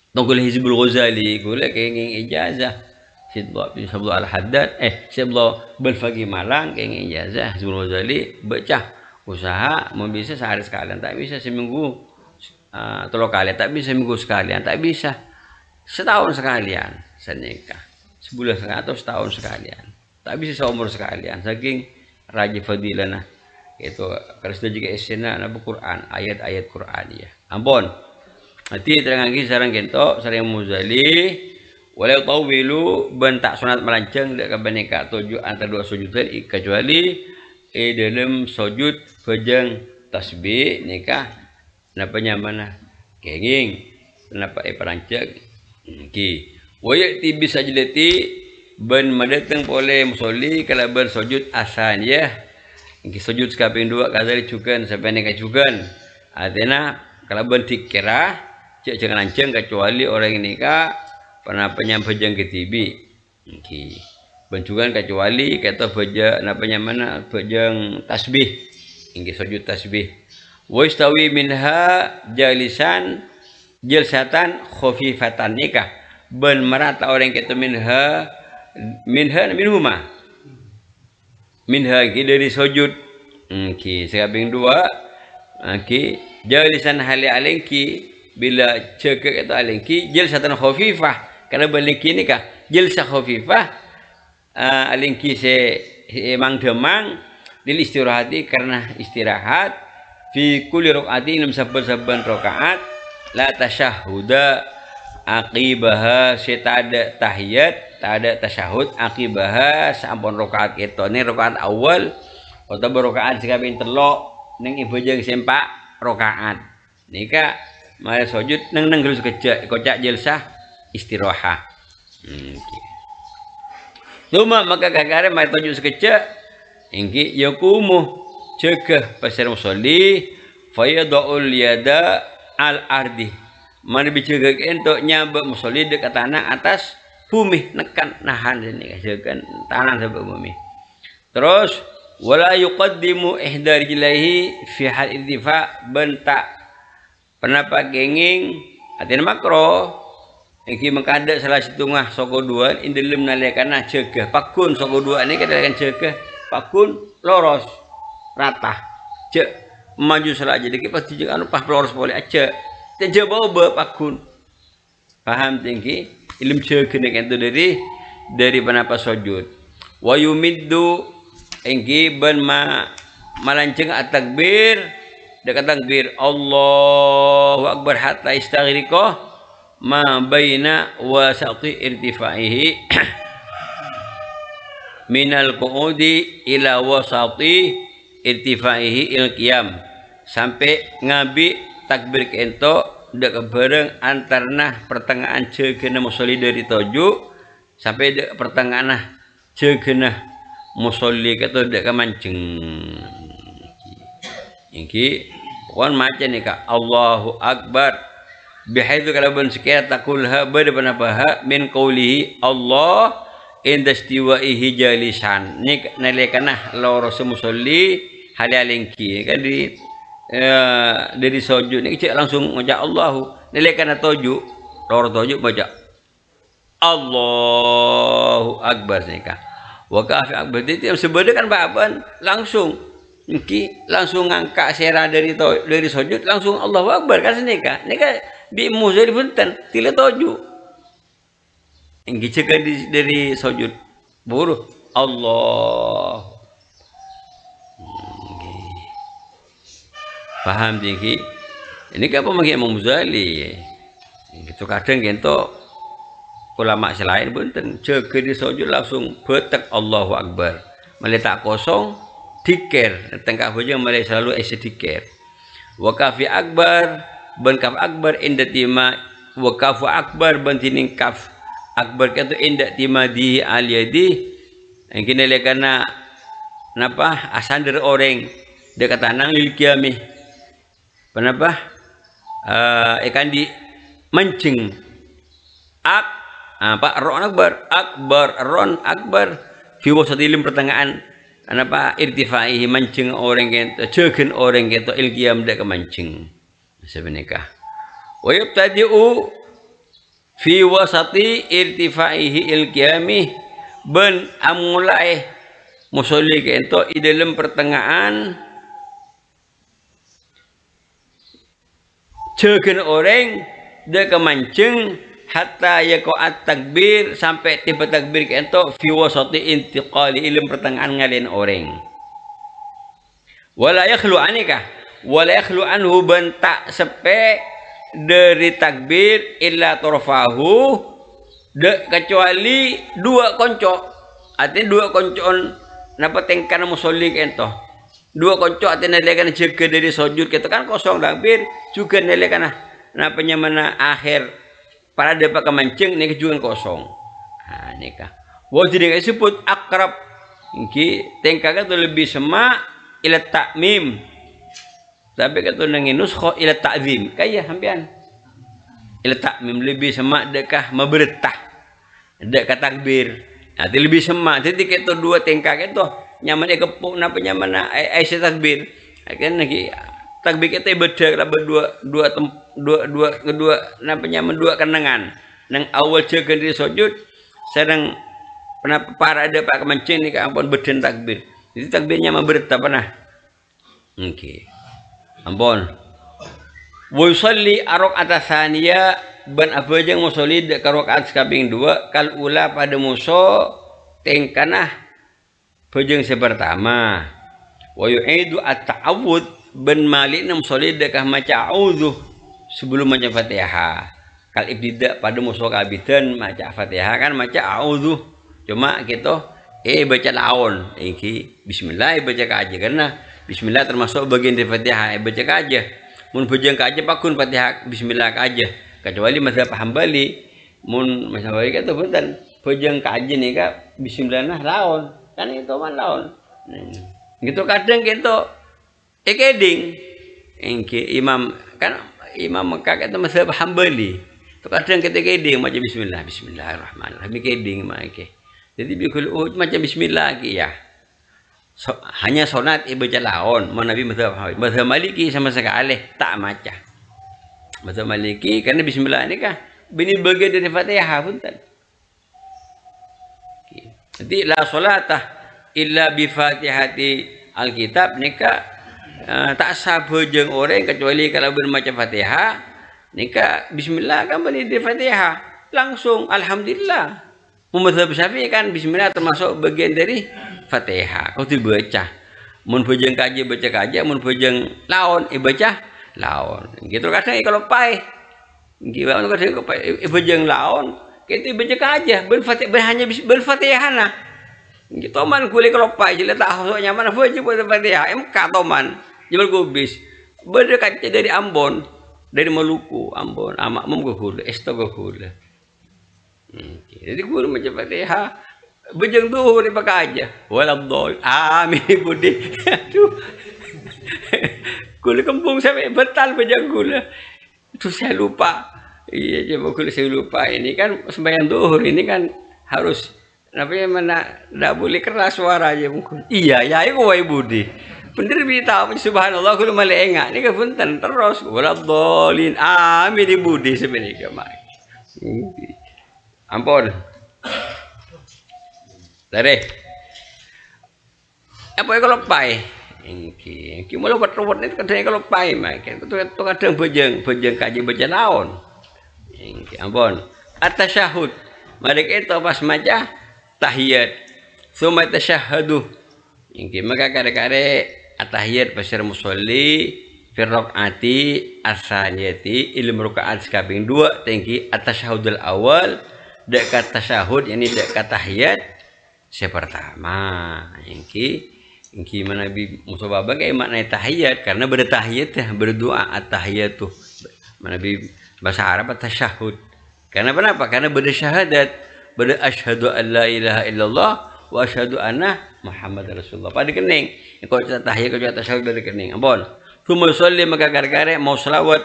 Tunggu Hizbul Ghazali, gula kenging ijazah. Syabdul Al-Haddad, Syabdul Belfagi Malang kenging ijazah. Hizbul Ghazali becah usaha mau bisa sehari sekalian, tak bisa seminggu 3 kali, tak bisa seminggu sekalian, tak bisa setahun sekalian senikah. Sebulan sekalian atau setahun sekalian, tak bisa seumur sekalian, saking raja fadilana itu. Kalau sudah juga esena nabu Quran, ayat-ayat Quran ya. Ampun. Nanti terang lagi sarang kento sarang Muzali walau tawilu bentak sunat melanceng dak kabanika 7 antara 2 sujud kecuali dalam sujud pejang tasbih nikah napanya mana kenging kenapa perancang ki wayati bisa jadati ben madateng pole musolli kalau ben sujud asan ya ki sujud kaping 2 kazali cukan sampai nikah cukan artinya kalau ben dikira cek jangan lanceng kecuali orang ini kak pernah penyampaian ke TV ki bencukan kecuali kata baca napanya mana bajang tasbih ingki sujud tasbih wa istawi minha jalisan jalsatan khafifatan nikah ben merata orang kata minha minhuma minha ki dari sujud ki sekaping 2 ki jalisan hali alengki bila cekek itu alengki jalsatan khafifah karena balengki ini kah jalsah khafifah alengki emang demang lil istirahati karena istirahat fi kulli rakaati dalam saben-saben rakaat la tasyahhuda aqibaha setada tahiyat tak ada tasyahud aqibaha sampun rakaat ketone rakaat awal atau rakaat sekaping 3 ning ibu jeung sempak rakaat nika mari sujud neng gelus kocak jalsah istirahat. Cuma maka kagare mari sujud sekecak ingki yakumu cegah pasir musolli fayadaul yada al ardi mari bicegah entuk nyambek musolli dekat tanah atas bumi nekan nahan sini kasihkan tanah sampai bumi. Terus wala yuqaddimu ihda rijlaihi fi hal irtifa bentak penapa kenging atin makro iki mengkada salah setengah soko 2 indalem nalekana cegah pakun soko 2 ini kadang cegah pakun loros rata cek maju salah jadi kita pasti jangan lupa loros boleh aja tidak bawa pakun paham tinggi ilmu cegah itu dari penapa sujud wa yumiddu engki ban malanceng at-takbir dekat takbir Allahu Akbar hatta istaghriqah ma baina wasati irtifaihi minal qu'udi ila wasati irtifaihi il qiyam sampai ngabi takbir kento dek bareng antarna pertengahan jeugena musolli dari 7 sampai dek pertengahan jeugena musolli kata dek kamanceng iki pokon macam ni kak Allahu Akbar bihaitu kalau ben sekian takulha berdepan apa min qaulihi Allah indastiwaihi jalisan ni nalekana loro musolli halalengki kan dari sujud ni cek langsung baca Allahu nalekana toju loro toju baca Allahu Akbar nikah wa kafi akbar itu sebenarnya kan baban langsung Niki langsung ngangkat serah dari sujud langsung Allahu Akbar kan nikah bi muzali punten tila toju ingki cegah dari sujud buruh Allah paham tinggi ini apa mangke Imam Muzali gitu kadang gento ulama selain punten cegah di sujud langsung betek Allahu Akbar meletak kosong dikir tengkap aja mulai selalu dikir wakafi akbar ban kaf akbar inda tima wakafu akbar ban tining kaf akbar kata inda tima di aliyadi yang kini lekana napa asander orang dekat tanang lil kiamih kenapa ikan di mancing Pak ron akbar ron akbar fi wasatilim pertengahan apa irtifaihi mancing orang kento jeukeun orang kento ilqiyam dak kemancing sebenarnya wa yabtadi'u fi wasati irtifaihi ilqiyami ben amulai musolli kento di dalam pertengahan jeukeun orang dak kemancing hatta yaqa'at takbir sampai tiba takbir kento fi wasati intiqali ilm pertengahan ngalen orang wala yakhlu anhu bentak sepe dari takbir illa turfahu kecuali dua konco artinya dua koncon napa tengkana musolli kento dua konco artinya nelekan jaga dari sujud kita kan kosong takbir juga nelekan napa nyamana akhir para dapat kemancing ini juga kosong. Nah, nikah. Wajib disebut akrab. Ini tengkaknya itu lebih semak ila takmim. Tapi kata nengi nuskho ila takzim. Kaya hampian. Ila takmim lebih semak dekah maberetah. Dekah takbir. Nanti lebih semak. Jadi kita dua tengkak itu nyaman kepuk napa nyaman aisyah takbir. Kan lagi takbir kita beda dua napa nyaman dua kenangan nang awal jaga di sujud sedang para ada pak kemancing ni ampun beden takbir jadi takbirnya memberita pernah oke ampun wa yusalli rakaat tsaniyah ban abajang musolli de rakaat kaping 2 kal ula pada muso tengkanah bajang sepertama wa yu'idu at-ta'awud ben malik nam solid dekah maca a'udzu sebelum maca Fatihah. Kal ibtida pada musuh kabidan maca Fatihah kan maca a'udzu. Cuma kita baca laon iki bismillah baca aja karena bismillah termasuk bagian dari Fatihah baca aja. Mun bujang aja pakun Fatihah bismillah aja. Kecuali mazhab Hambali mun mazhab Hambali kata punten bujang aja nih kak bismillah nah laon. Kan itu man laon. Gitu kadang gitu keding imam kan imam Mekah itu mazhab Hambali itu kadang kita keding macam bismillahirrahmanirrahim keding macam jadi bikul macam bismillah ya hanya sonat baca laon mau Nabi mazhab Maliki sama sekali tak maca mazhab Maliki karena bismillah ini kah ini bagian dari Fatihah punten jadi la salatah illa bi fatihati alkitab nikah tak sah bojeng orang kecuali kalau bermaca Fatihah nikah bismillah kan bani di Fatihah langsung alhamdulillah mazhab Syafi'i kan bismillah termasuk bagian dari Fatihah kau dibaca mun bojeng kaji baca kaji mun bojeng laon baca laon gitu kadang kalau pai gimana kadang bojeng laon kita baca kaji hanya Fatihah nah gitu man kulit kalau pai jelas tak hosoknya mana bojeng Fatihah katoman Jabal Gubis berdekat dari Ambon dari Maluku Ambon amak mum gehul esto gehul jadi guru macam Fatihah bejeng tuh dipakai aja waladhdall amin budi aduh kulit kembung sampai betal bejeng gula itu saya lupa iya coba kulit saya lupa ini kan sembahyang duhur ini kan harus namanya mana tidak boleh keras suaranya mungkin iya ya itu wai budi bener beritahu subhanallah kulo malengak ini kepunten terus waladhdallin amin di budi sebenarnya mak ampun dari apa yang kalau pai iki malah buat ini kadang kalau pai mak itu kadang bojeng kaji baca laon ampun at-tasyahud mereka itu pas maca tahiyat summa tasyahadu iki maka kare-kare at-tahiyat pasir musolli fi rakaati as-saniyati ilmu rakaat kaping 2 tengki at-tasyahudul awal dekat tasyahud ini dekat tahiyat sepertama ingki mana Nabi Musa bagai makna tahiyat karena bertahiyat ya berdoa at-tahiyatu Nabi bahasa Arab tasyahud karena kenapa karena bersyahadat asyhadu an la ilaha illallah wa asyhadu anna Muhammad Rasulullah pada kening kalau tahiyat kalau tasyahud pada kening ampun summa sholli maka gara-gara mau selawat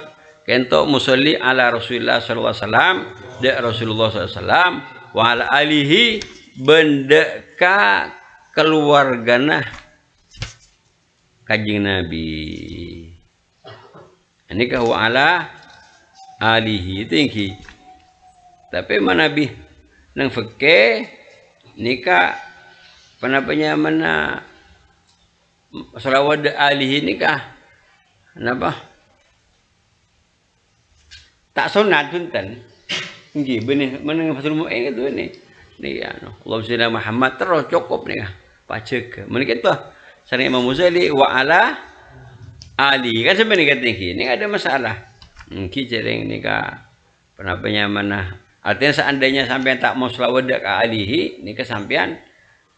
kento musolli ala Rasulullah sallallahu alaihi wasallam de Rasulullah sallallahu alaihi wasallam wa ala alihi bendeka keluargana Kanjeng Nabi. Ini kah wa ala alihi tinggi. Tapi manabi nang fikih nikah penapanya mana salawat alihi nikah kenapa tak sunat punten nggih benih meneng fasul mu'in itu ini anu Allahumma shalli Muhammad terus cukup nih pajak menika itu sering Imam Ghazali wa ala ali kan sebenarnya kata ini ada masalah nggih jareng nikah penapanya mana artinya seandainya sampean tak mau selawat ke alihi nikah sampean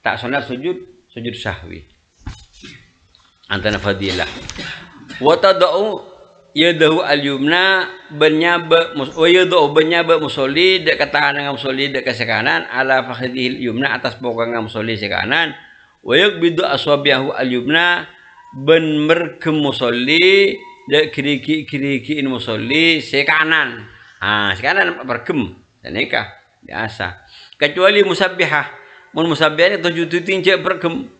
tak sunat sujud sahwi antara fadilah wa tadau yadahu al-yumna benyaba wa yadau benyaba musolli dek katahanan musolli dek kanan ala fakhidil yumna atas pokok musolli kanan wa yakbidu aswabihu al-yumna ben merkem musolli dek kiriki musolli kanan kanan bergem dan nikah biasa kecuali musabbihah mun musabbihah itu tinjak bergem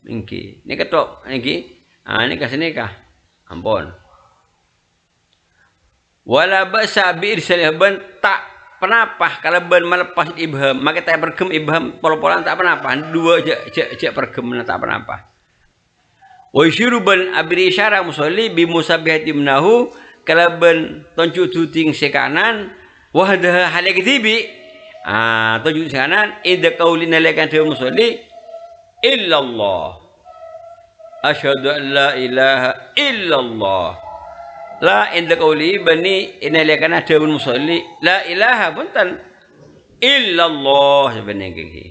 niki nikah tok niki nikah senikah ampun wala ba'sa bi irsalih ban tak penapa kalau ban melepas ibham maka tak bergem ibham pol-polan tak penapa dua jak bergem tak penapa wa yushiru ban abri isyara musolli bi musabbihati mnahu kalau ban toncu tuting sekanan wahdah halaktibi toncu sekanan ida qaulina lakan tu musolli illallah asyhadu an la ilaha illallah la inda qauli bani inalakan ada musolli la ilaha punten illallah sebenarnya gini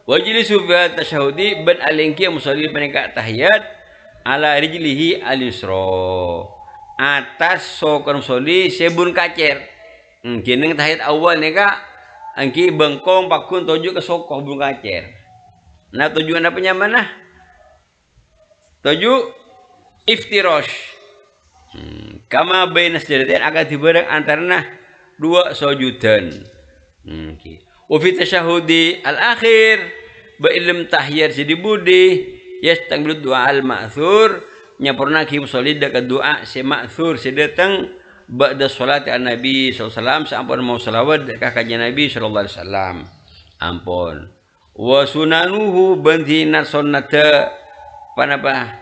wajlisu bi tasyahudi ban alingki musolli panika tahiyat ala rijlihi al-yusra atas sokon musolli sebun kacer kene tahiyat awal nika angki bengkong pakun tuju ke sokoh bun kacer nah tujuan apanya mana tuju iftirash kama bainas jadatain akan dibareng antarana dua sujudan wa fi tasyahudi al-akhir ba ilm tahyir sidi budi yastaqbilu doa al-ma'thur nyapurna ki musolli dak doa si ma'thur si datang ba'da salati an-nabi sallallahu alaihi wasallam sampun mau selawat ka kanjeng Nabi sallallahu alaihi wasallam ampun wa sunanuhu bandhina sunnata panapa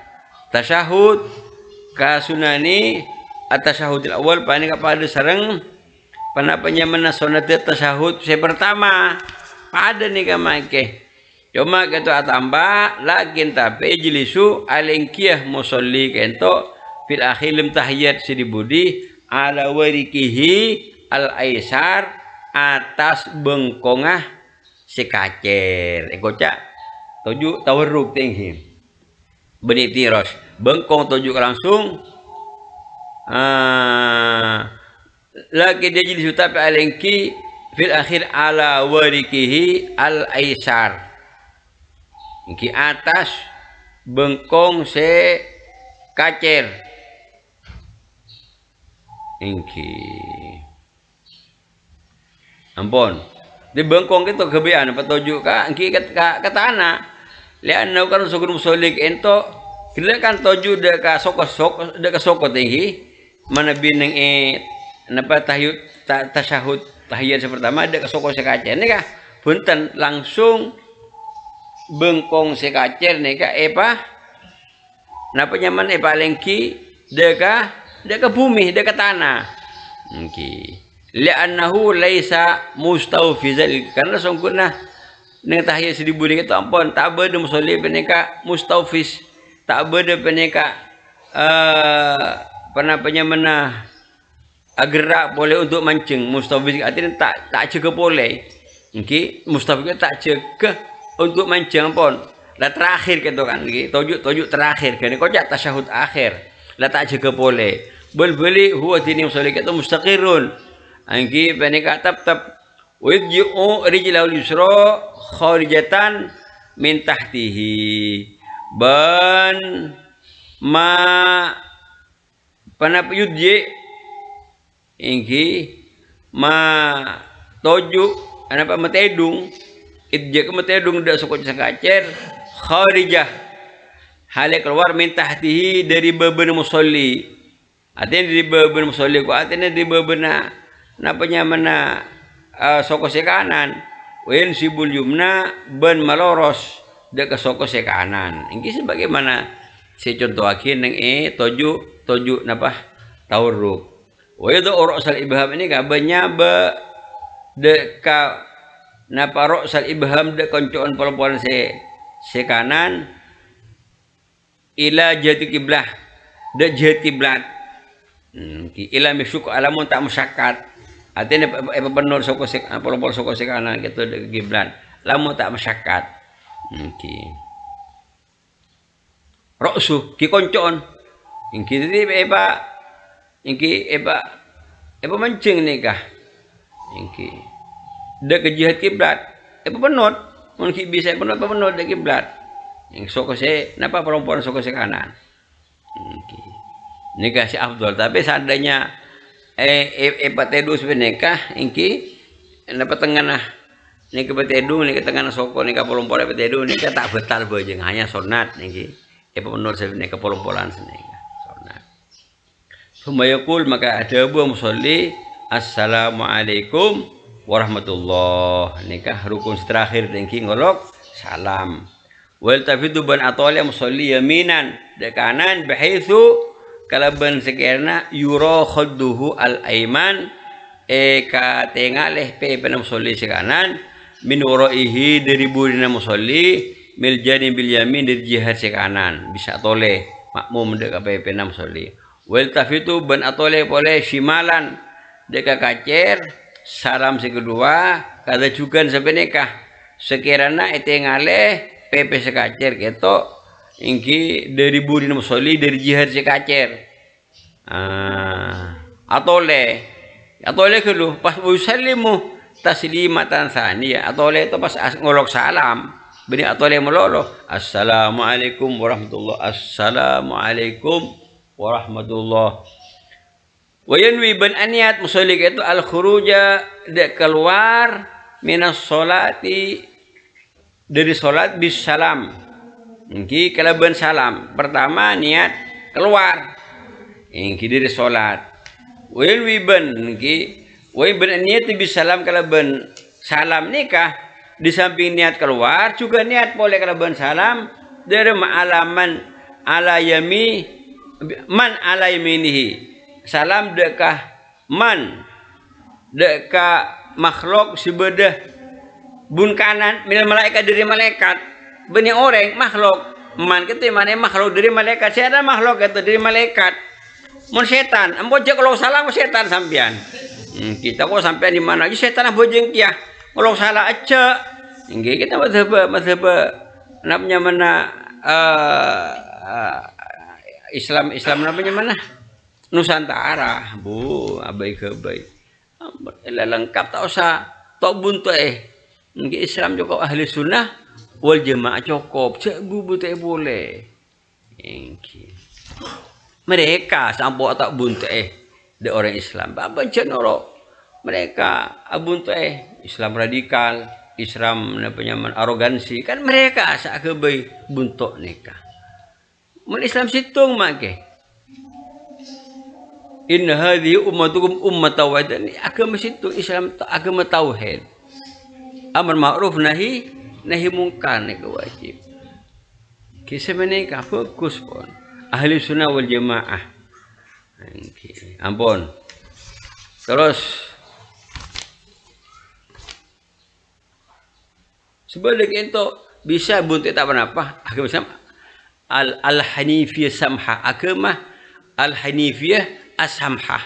tasyahud kasunani at-tasyahudil awal pani kepada sareng panapanya mana sunat tasyahud saya pertama pada nih kamake cuma gitu atamba lakin tapi jilisu alengkiyah musolli kento fil akhilim tahiyat sidibudi ala warikihi al-aisar atas bengkongah si kacer ekocak tujuh tawarruk tinggi benih tiros bengkong tujuh langsung lagi dia jadi tapi alengki fil akhir ala warikihi al aisar ki atas bengkong se kacer ingki ampun di bengkong itu kebiasaan petunjuk ki ke tanah lian kan sukun musolik ento kira kan tuju deka sokot tinggi mana bineng napa tasyahud tahiyat pertama deka sokot sekacer nih kah punten langsung bengkong sekacer nih kah napa nyaman lengki deka bumi deka tanah okay. Li'annahu laisa mustawfizal karena sungguhnya neng tahiyat seribu itu ampun tak beda musolli peneka mustawfiz tak beda peneka penapanya mana gerak boleh untuk mancing mustawfiz artinya tak cegah boleh okay. Mustawfiz tak cegah untuk mancing ampun lah terakhir gitu kan tujuh terakhir kan kocak tasyahud akhir lah tak cegah boleh beli huwa tini musolli itu mustaqirun angki peneka tap waj'u rijlahu yusra kharijatan min tahtihi ban ma panap yudji ingki ma toju apa matedung idja ke matedung dak soko sakacer kharijah hale keluar min tahtihi dari beben musolli artinya dari beben musolli ku artinya dari bebena napanya mana soko se kanan wen sibul yumna ben maloros dak ke soko se kanan ingki sebagaimana si contohakeun nang toju napa tawarruk wa yadu ra'sal ibham ini kabanya be de ka napa ra'sal ibham de koncoan pol-pol se kanan ila jati kiblah de jati kiblat ila misyuk alamun tak musyakat artinya apa benar soko se pol-pol soko se kanan gitu de kiblat lamun tak musyakat ra'su ki koncoan ingki tadi eba mancing nikah ingki dak ke jihad kiblat eba penot mungkin bisa penot dak kiblat yang soko se napa perempuan soko se kanan ingki nikah si afdal tapi seandainya eba tedu nikah ingki napa tengah nikah betedu nikah tengah soko nikah perempuan betedu nikah tak betal bojeng hanya sunat ingki eba penot se nikah perempuan senika Sumayakul maka ada buah musolli assalamualaikum warahmatullah nikah rukun terakhir dengki ngolok salam wal tafidu ban atolya musolli yaminan de kanan bihaitsu kalaban sekiranya yura khadduhu al aiman ka tengaleh pe pen musolli se kanan min waraihi dari burina musolli mil janibil yamin dari jihad se kanan bisa toleh makmum de ka pe pen musolli wel tafitu ban atole boleh shimalan deka kacer salam si kedua kada juga sebenekah sekiranya ete ngale pepe sekacer keto ingki dari burin musolli dari jihad sekacer atole kelu pas usallimu taslimatan saniyah atole itu pas ngolok salam bini atole melolo assalamualaikum warahmatullah assalamualaikum warahmatullah wa yanwi ban aniat musolli itu al khuruja de keluar minas sholati dari salat bis salam ingki kalaban salam pertama niat keluar ingki dari salat wa yanwi ban ingki wa ban niat bis salam kalaban salam nikah di samping niat keluar juga niat boleh kalaban salam dari ma'alaman ala yami man ala yaminihi salam dekah man dekah makhluk sebedah bun kanan minal malaikat dari malaikat benih orang makhluk man kita mana makhluk dari malaikat saya ada makhluk itu dari malaikat mun setan ambojek kalau salah setan sampean kita kok sampean di mana aja setan ambojek ya kalau salah aja nggih kita mazhab namanya mana Islam namanya mana Nusantara bu abai ke abai lengkap tak usah tok buntu nggih Islam juga ahli sunnah wal jamaah cukup cek bu teh boleh mereka sampo tak buntu de orang Islam apa cenoro mereka abuntu Islam radikal Islam namanya arogansi kan mereka asa ke abai buntu nikah mun Islam situng make inna hadhihi ummatukum ummatan wahidah agama situ Islam agama tauhid amar ma'ruf nahi mungkar niku wajib kisah menika fokus pun ahli sunnah wal jamaah ampun terus sebaliknya itu bisa buntu tak apa agama sama al-hanifiyah samha agama al-hanifiyah as-samha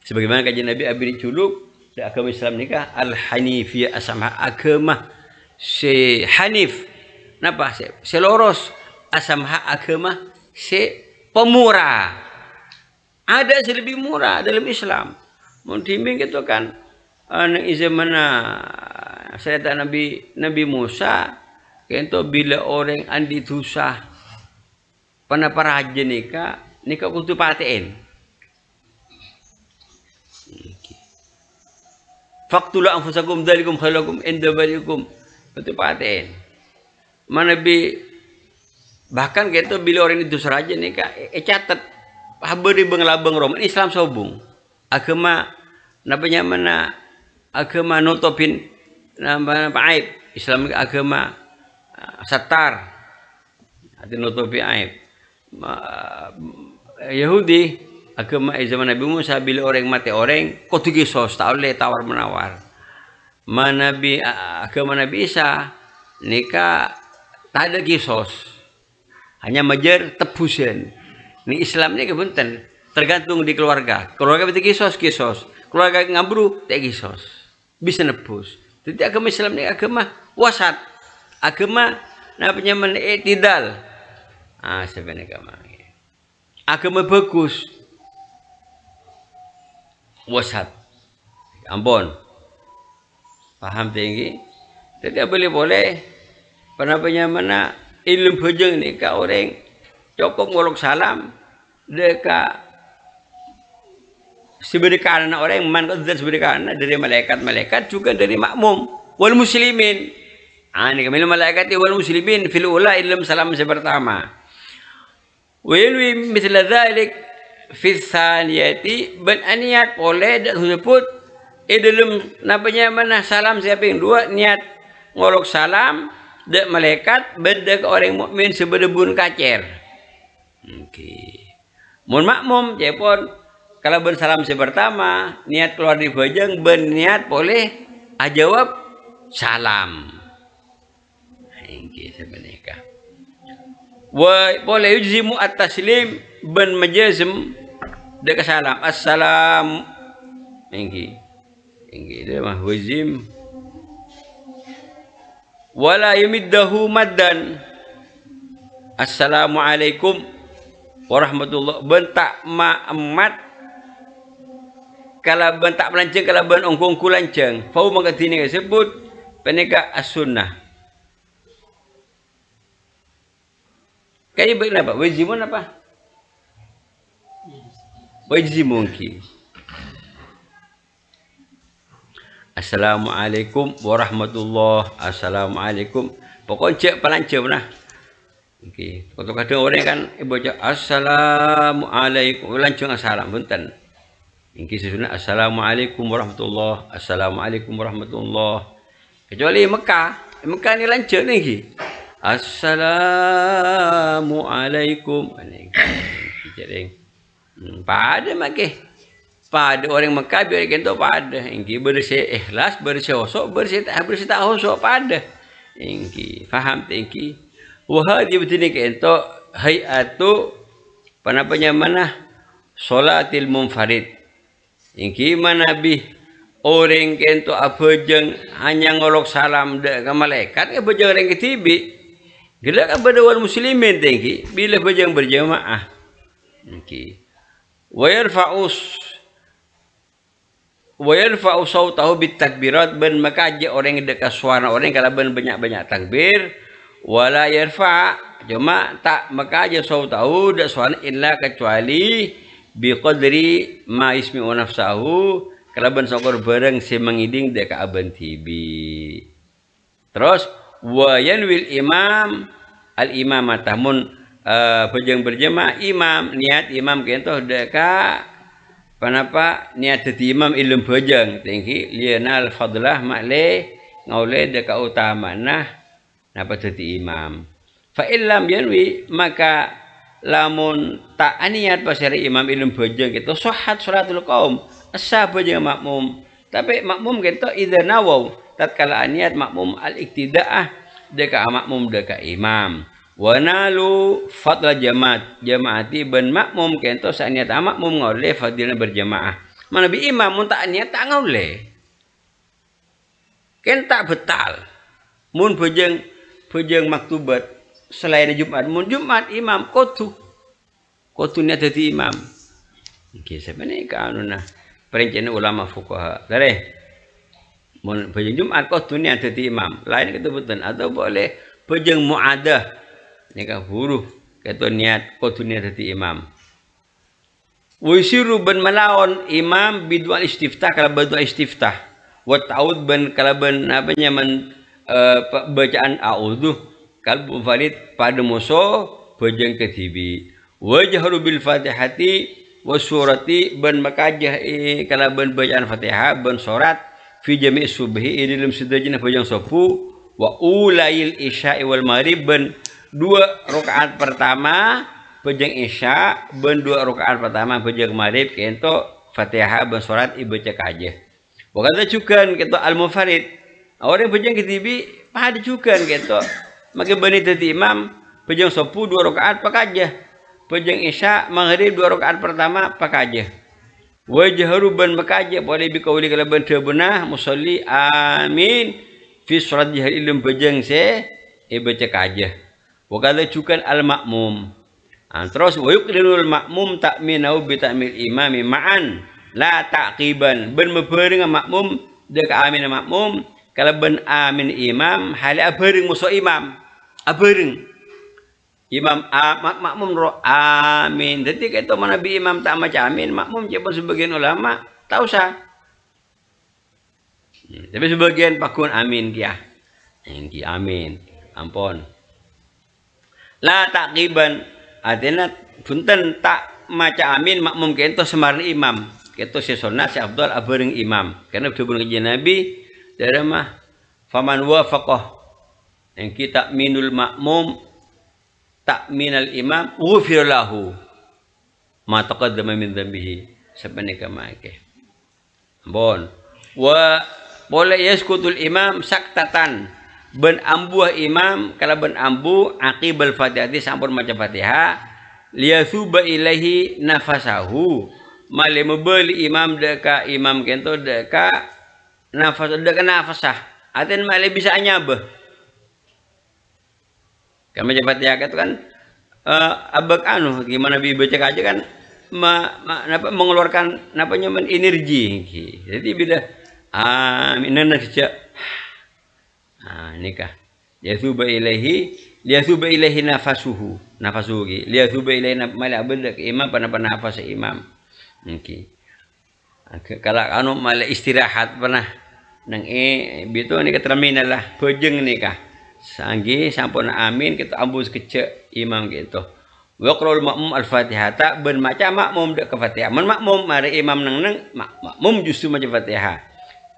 sebagaimana kajian Nabi Abi Culuk di agama Islam nikah al-hanifiyah as-samha agama si hanif napa si lurus as-samha agama si pemurah ada si lebih murah dalam Islam mun timbing gitu kan nang zamana cerita Nabi Musa kento bila orang andi dosa pana paraja nikah kudu paten faqtulu anfusakum dzalikum khairakum inda barikum. Betul paten. Mana bi bahkan gitu bila orang itu seraja nih kak catat haberi benglabeng Roman Islam sobung agama namanya mana agama nutupin nama aib Islam agama satar arti nutupi aib Yahudi agama zaman Nabi Musa bila orang mati orang kotu kisos tak boleh tawar menawar mana bi agama Nabi Isa nikah tak ada kisos hanya majer tebusan ini Islam ini kepunten tergantung di keluarga betul kisos keluarga ngabru tak kisos bisa nebus jadi agama Islam ini agama wasat agama namanya menetidal sebenarnya agama bagus wasat Ambon paham tinggi jadi boleh penapanya mana ilmu bujeng ni ka orang cukup ngolok salam deka seberikan orang man ko seberikan dari malaikat juga dari makmum wal muslimin ini kami malaikat wal muslimin fil ula ilmu salam pertama wa ilmi misal dzalik fi tsaniyati ban aniat boleh dak sebut dalam namanya mana salam siapa yang dua niat ngolok salam dek malaikat beda orang mukmin seberdebun kacer. Mun makmum jepon kalau bersalam pertama niat keluar di bajang berniat boleh ajawab salam. Sebenarnya. Boleh yujzimu at-taslim ben majazm dek salam assalam. Ini dia mah wajim wala yumiddahu maddan assalamualaikum warahmatullah bentak ma'amat kalau bentak melanceng kalau ben ongkong kulanceng fau mengatini disebut penegak as-sunnah kayaknya kenapa wajimun apa wajimun ki Assalamualaikum warahmatullah. Assalamualaikum. Pokoknya cek pelancem nah. Kadang-kadang orang kan baca assalamualaikum. Lancung assalam punten. Iki sesudah assalamualaikum warahmatullah. Assalamualaikum warahmatullah. Kecuali Mekah. Mekah ni lancung ni iki. Assalamualaikum. Ini pada makke. Pada orang Mekah biar kita pada ingki bersih ikhlas bersih hosok bersih tak hosok pada ingki faham ingki wahadi betini kento hayatu panapanya mana salatil munfarid ingki mana bi orang kento abajeng hanya ngolok salam dek ke malaikat ke bajeng orang ketibi gila ka berdawal muslimin ingki bila bajeng berjamaah ingki wa yarfa'u sautahu bitakbirat ben maka aja orang dekat suara orang kalau ben banyak takbir wala yarfa cuma tak maka aja sautahu dak suara illa kecuali biqadri ma ismi wa nafsahu kalau ben sokor bareng si mengiding dekat aben tibi terus wa yanwil imam al imamatah mun bajeng berjemaah imam niat imam kento dekat Kenapa niat jadi imam ilmu bajang tinggi lianal fadlah makle ngaule dekat utama napa jadi imam fa illam yanwi maka lamun tak niat pasari imam ilmu bajang itu sahhat salatul qaum asa bajang makmum tapi makmum kita idza nawaw tatkala niat makmum al iktidaah dekat makmum dekat imam wanalu fadla jamaati ben makmum kento sak niat makmum ngoleh fadilah berjamaah mana bi imam mun tak niat tak ngoleh ken tak betal mun bojeng maktubat selain Jumat mun Jumat imam kotu niat dadi imam iki sebenarnya kanuna perencana ulama fuqaha dari mun bojeng Jumat kotu niat dadi imam lain ketebutan atau boleh bojeng muadah nikah huruf kata niat kotu niat hati imam wisiru ben melawan imam bidua istiftah kalau berdua istiftah wa ta'ud ban kalaban apa nyaman bacaan a'udzu kalbu farid pada musuh bejeng ketibi wa jahru bil fatihati wa surati ban makajah kalaban bacaan fatihah ban surat fi jami' subhi dalam sedajana bejeng sapu wa ulail isya'i wal maghrib ban 2 rakaat pertama bejeng isya ban 2 rakaat pertama bejeng maghrib kento fatihah ban surat ibaca kajah wa kata cukan kento al mufarid orang bejeng ketibi pada cukan kento maka bani tadi imam bejeng sapu 2 rakaat pakajah bejeng isya maghrib 2 rakaat pertama pakajah wa jahru ban makajah boleh bi qauli kalaban beunah musalli amin fi salat jahar ilm bejeng se baca kajah wa kata cukan al makmum terus wa yuqdirul makmum ta'minau bi ta'mil imami ma'an la taqiban ben mebareng makmum dek amin makmum kalaban amin imam hale abareng musuh imam abareng imam makmum ro amin jadi keto mana bi imam tak maca amin makmum coba sebagian ulama tak usah tapi sebagian pakun amin kia ki amin ampun la taqiban artinya punten tak maca amin makmum kento semarang imam kento si sunnah si afdal abareng imam karena dibun kajian nabi dari mah faman wafaqah yang kita minul makmum takminal imam ghufir lahu ma taqaddama min dhanbihi sabanika maake bon wa boleh yaskutul imam saktatan ben ambuh imam kala ben ambu aqibal fatihati sampun maca fatihah liyasuba ilaihi nafasahu male mebeli imam deka imam kento deka nafasah aten male bisa nyabeh kan baca fatihah itu kan abak anu gimana baca aja kan mengeluarkan napanya energi jadi bila amin saja nikah yasuba ilaihi nafasuhu liyasuba ilaihi mala abad imam pana nafas imam kalau anu mala istirahat pernah nang bitu ni terminal lah bejeng nikah sanggi sampun amin kita ambus kecek imam gitu waqrul makmum al-fatihah tak ben maca makmum dek ke fatihah men makmum mari imam nang makmum justru maca fatihah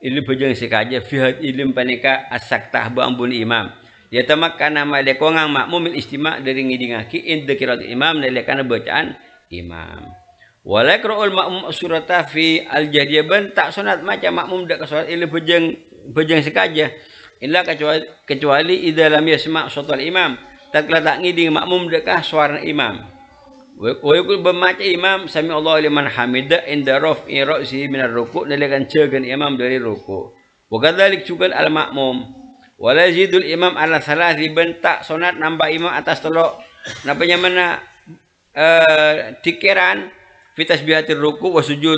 ilim bejeng sikaja fihat ilim panika as-saktah bu ambun imam ya tamakkana male kongang makmum istima dari ngidingaki inda qiraat imam nalekana bacaan imam walakrul makmum surata fi al-jahriyah ben tak sunat maca makmum dek ke salat ilim bejeng sikaja illa kecuali idza lam yasma' sautal imam tak letak ngiding makmum dekah suara imam wa yaqul bemaca imam sami Allahu liman hamida inda raf'i ra'si min ar-ruku' nalikan cegan imam dari ruku' wa kadzalik juga al makmum wala yazidul imam ala salasi bentak sunat nambah imam atas telok napanya mana tikiran fi tasbihatir ruku' wa sujud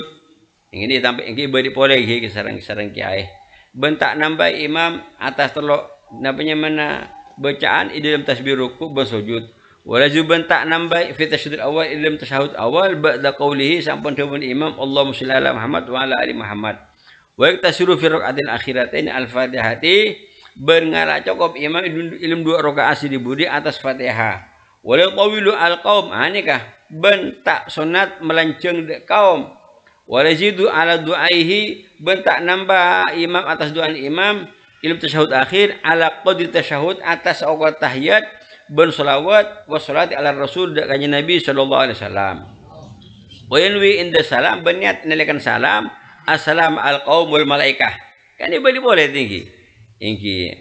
ini tampi iki bari pole iki sareng kiai bentak nambah imam atas telok napanya mana bacaan di dalam tasbih ruku bersujud wala bentak nambah fi tasyahud awal di dalam tasyahud awal ba'da qaulihi sampun dawuh imam Allahumma shalli ala Muhammad wa ala ali Muhammad wa yaktasiru fi rakaatil akhiratain al-fatihati berngarah cukup imam ilm 2 rakaat dibudi atas fatihah wala tawilu al-qaum nikah bentak sunat melanceng de kaum walazidu ala du'aihi bentak nambah imam atas doa imam ilmu tasyahud akhir ala qadri tasyahud atas awal tahiyat ben salawat wa salati ala rasul kanjeng nabi sallallahu alaihi wasallam wa yanwi inda salam berniat nalekan salam assalamu al qaum wal malaikah kan ini boleh tinggi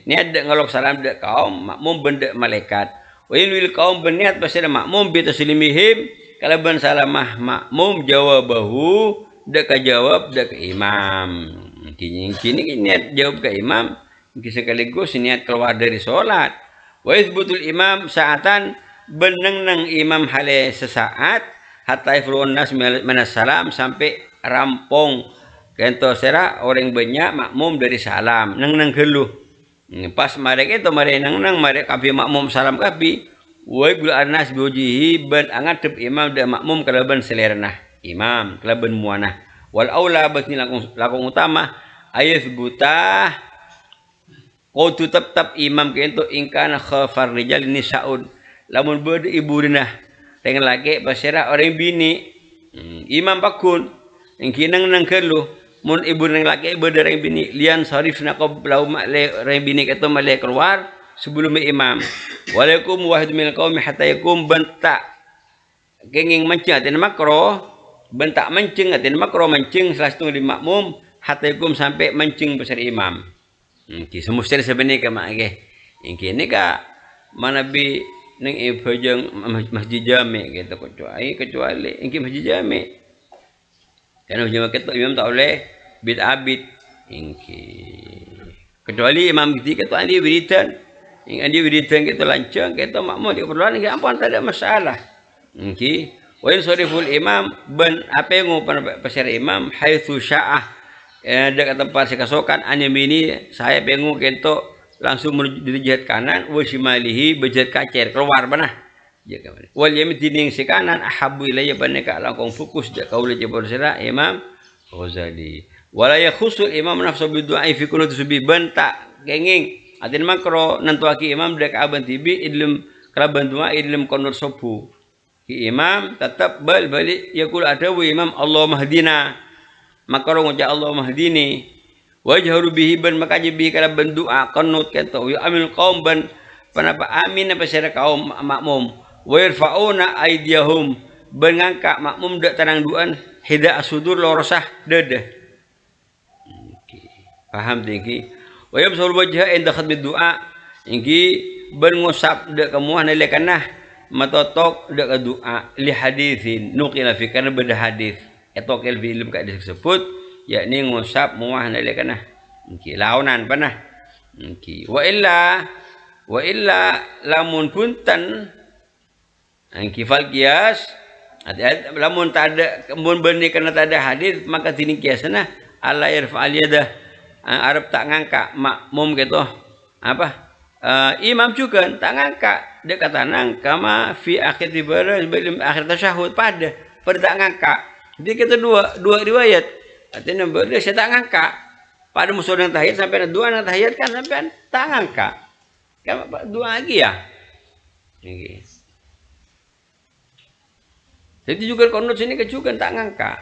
niat ngalok salam de kaum makmum benda malaikat wa yanwi kaum berniat pasal makmum bi taslimihim kalau ben salamah makmum jawabahu dek jawab dek imam kini niat jawab ke imam sekaligus niat keluar dari sholat wa izbutul imam saatan beneng nang imam hale sesaat hatta ifrun nas minas salam sampai rampung kento sera orang banyak makmum dari salam nang geluh pas mereka itu mereka nang mereka kapi makmum salam kapi wa ibul anas biujihi ben angat imam dan makmum kalaban selerna imam kelaban muanah wal aula bagi lakung utama ayat buta kau tu tetap imam kento ingkana khafar rijal nisaun lamun berde ibu dinah dengan laki pasera orang bini imam pakun ingkinang nang kelu mun ibu nang laki berde orang bini lian sarif nak kau belau mak le orang bini kata malai keluar sebelum imam walaikum wahid min qaumi hatta yakum bentak kenging mancing atin makro bentak mancing atin makro mancing salah satu di makmum hatta yakum sampai mancing pasera imam. Semua sebenarnya mak ke, ini ka mana bi neng ibujeng masjid jami gitu kecuali ini masjid jami, karena masjid kita imam tak boleh bid abid, kecuali imam kita tu andi wiridan kita lancang kita makmum di keperluan kita ampun tak ada masalah, wain soriful imam ben apa yang ngupan pasir imam haitsu sya'ah dekat tempat saya kasokan anyamini saya pengu kento langsung menuju di jihad kanan wa shimalihi bejat kacer keluar banah wal yamin tining si kanan ahabu ilayya banaka langkong fokus jak kaula jebor sira imam Ghazali wala yakhusul imam nafsu bi du'a fi kunut subi banta kenging atin makro nantuaki imam dek aban tibi idlum kalaban du'a idlum konur sobu ki imam tetap balik yakul ada wa imam Allah mahdina maka orang ucap Allah mahdini wajharu bihi ban maka jibi kala bendoa qanut kata wa amil qaum ban panapa amin apa sira kaum makmum wa yarfauna aydiyahum ban ngangka makmum dak tanang duan hida asudur lorosah dede paham tinggi wa yabsul wajha inda khatmi doa ingki ban ngusap dak kemuah nalekanah matotok dak doa li haditsin nuqila fi kana beda hadis atau kel film kat disebut yakni ngusap muah nalekana launan panah wa illa lamun punten fal qiyas lamun tak ada mun benih karena tak ada hadis maka tini kiasna alla yarfa'al yadah Arab tak ngangka makmum gitu apa imam juga tak ngangka dia kata nang kama fi akhir ibadah sebelum akhir tasyahud pada tak ngangka. Jadi kita dua riwayat. Artinya dia saya tak ngangka. Pada musuh yang tahiyat sampai dua yang tahiyat kan sampai tak ngangka. Kan dua lagi ya. Okay. Jadi juga konut sini kecukan tak ngangka.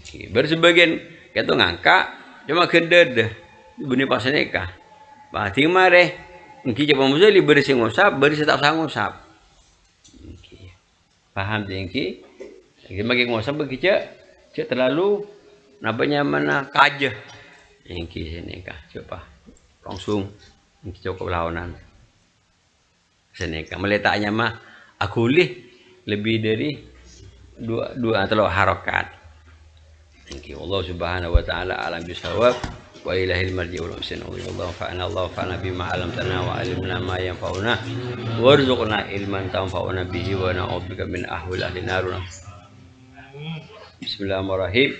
Okay. Bersebagian kita ngangka cuma kedede bunyi pasaneka. Bah timare engki coba musuh li beri sing ngusap, beri tak usah ngusap. Okay. Paham tinggi? Bagi ngusap begitu cek terlalu nabanya mana kaje ingki sini kah coba langsung ingki cukup lawanan sini kah meletaknya mah aku lebih dari dua atau harokat ingki Allah subhanahu wa ta'ala alam bisawab wa ilahil marji'ul muhsin Allah fa'ana bima alamtana wa alimna ma yanfa'una warzuqna ilman tanfa'una bihi wa na'udzubika min ahwal ahli naruna Bismillahirrahmanirrahim.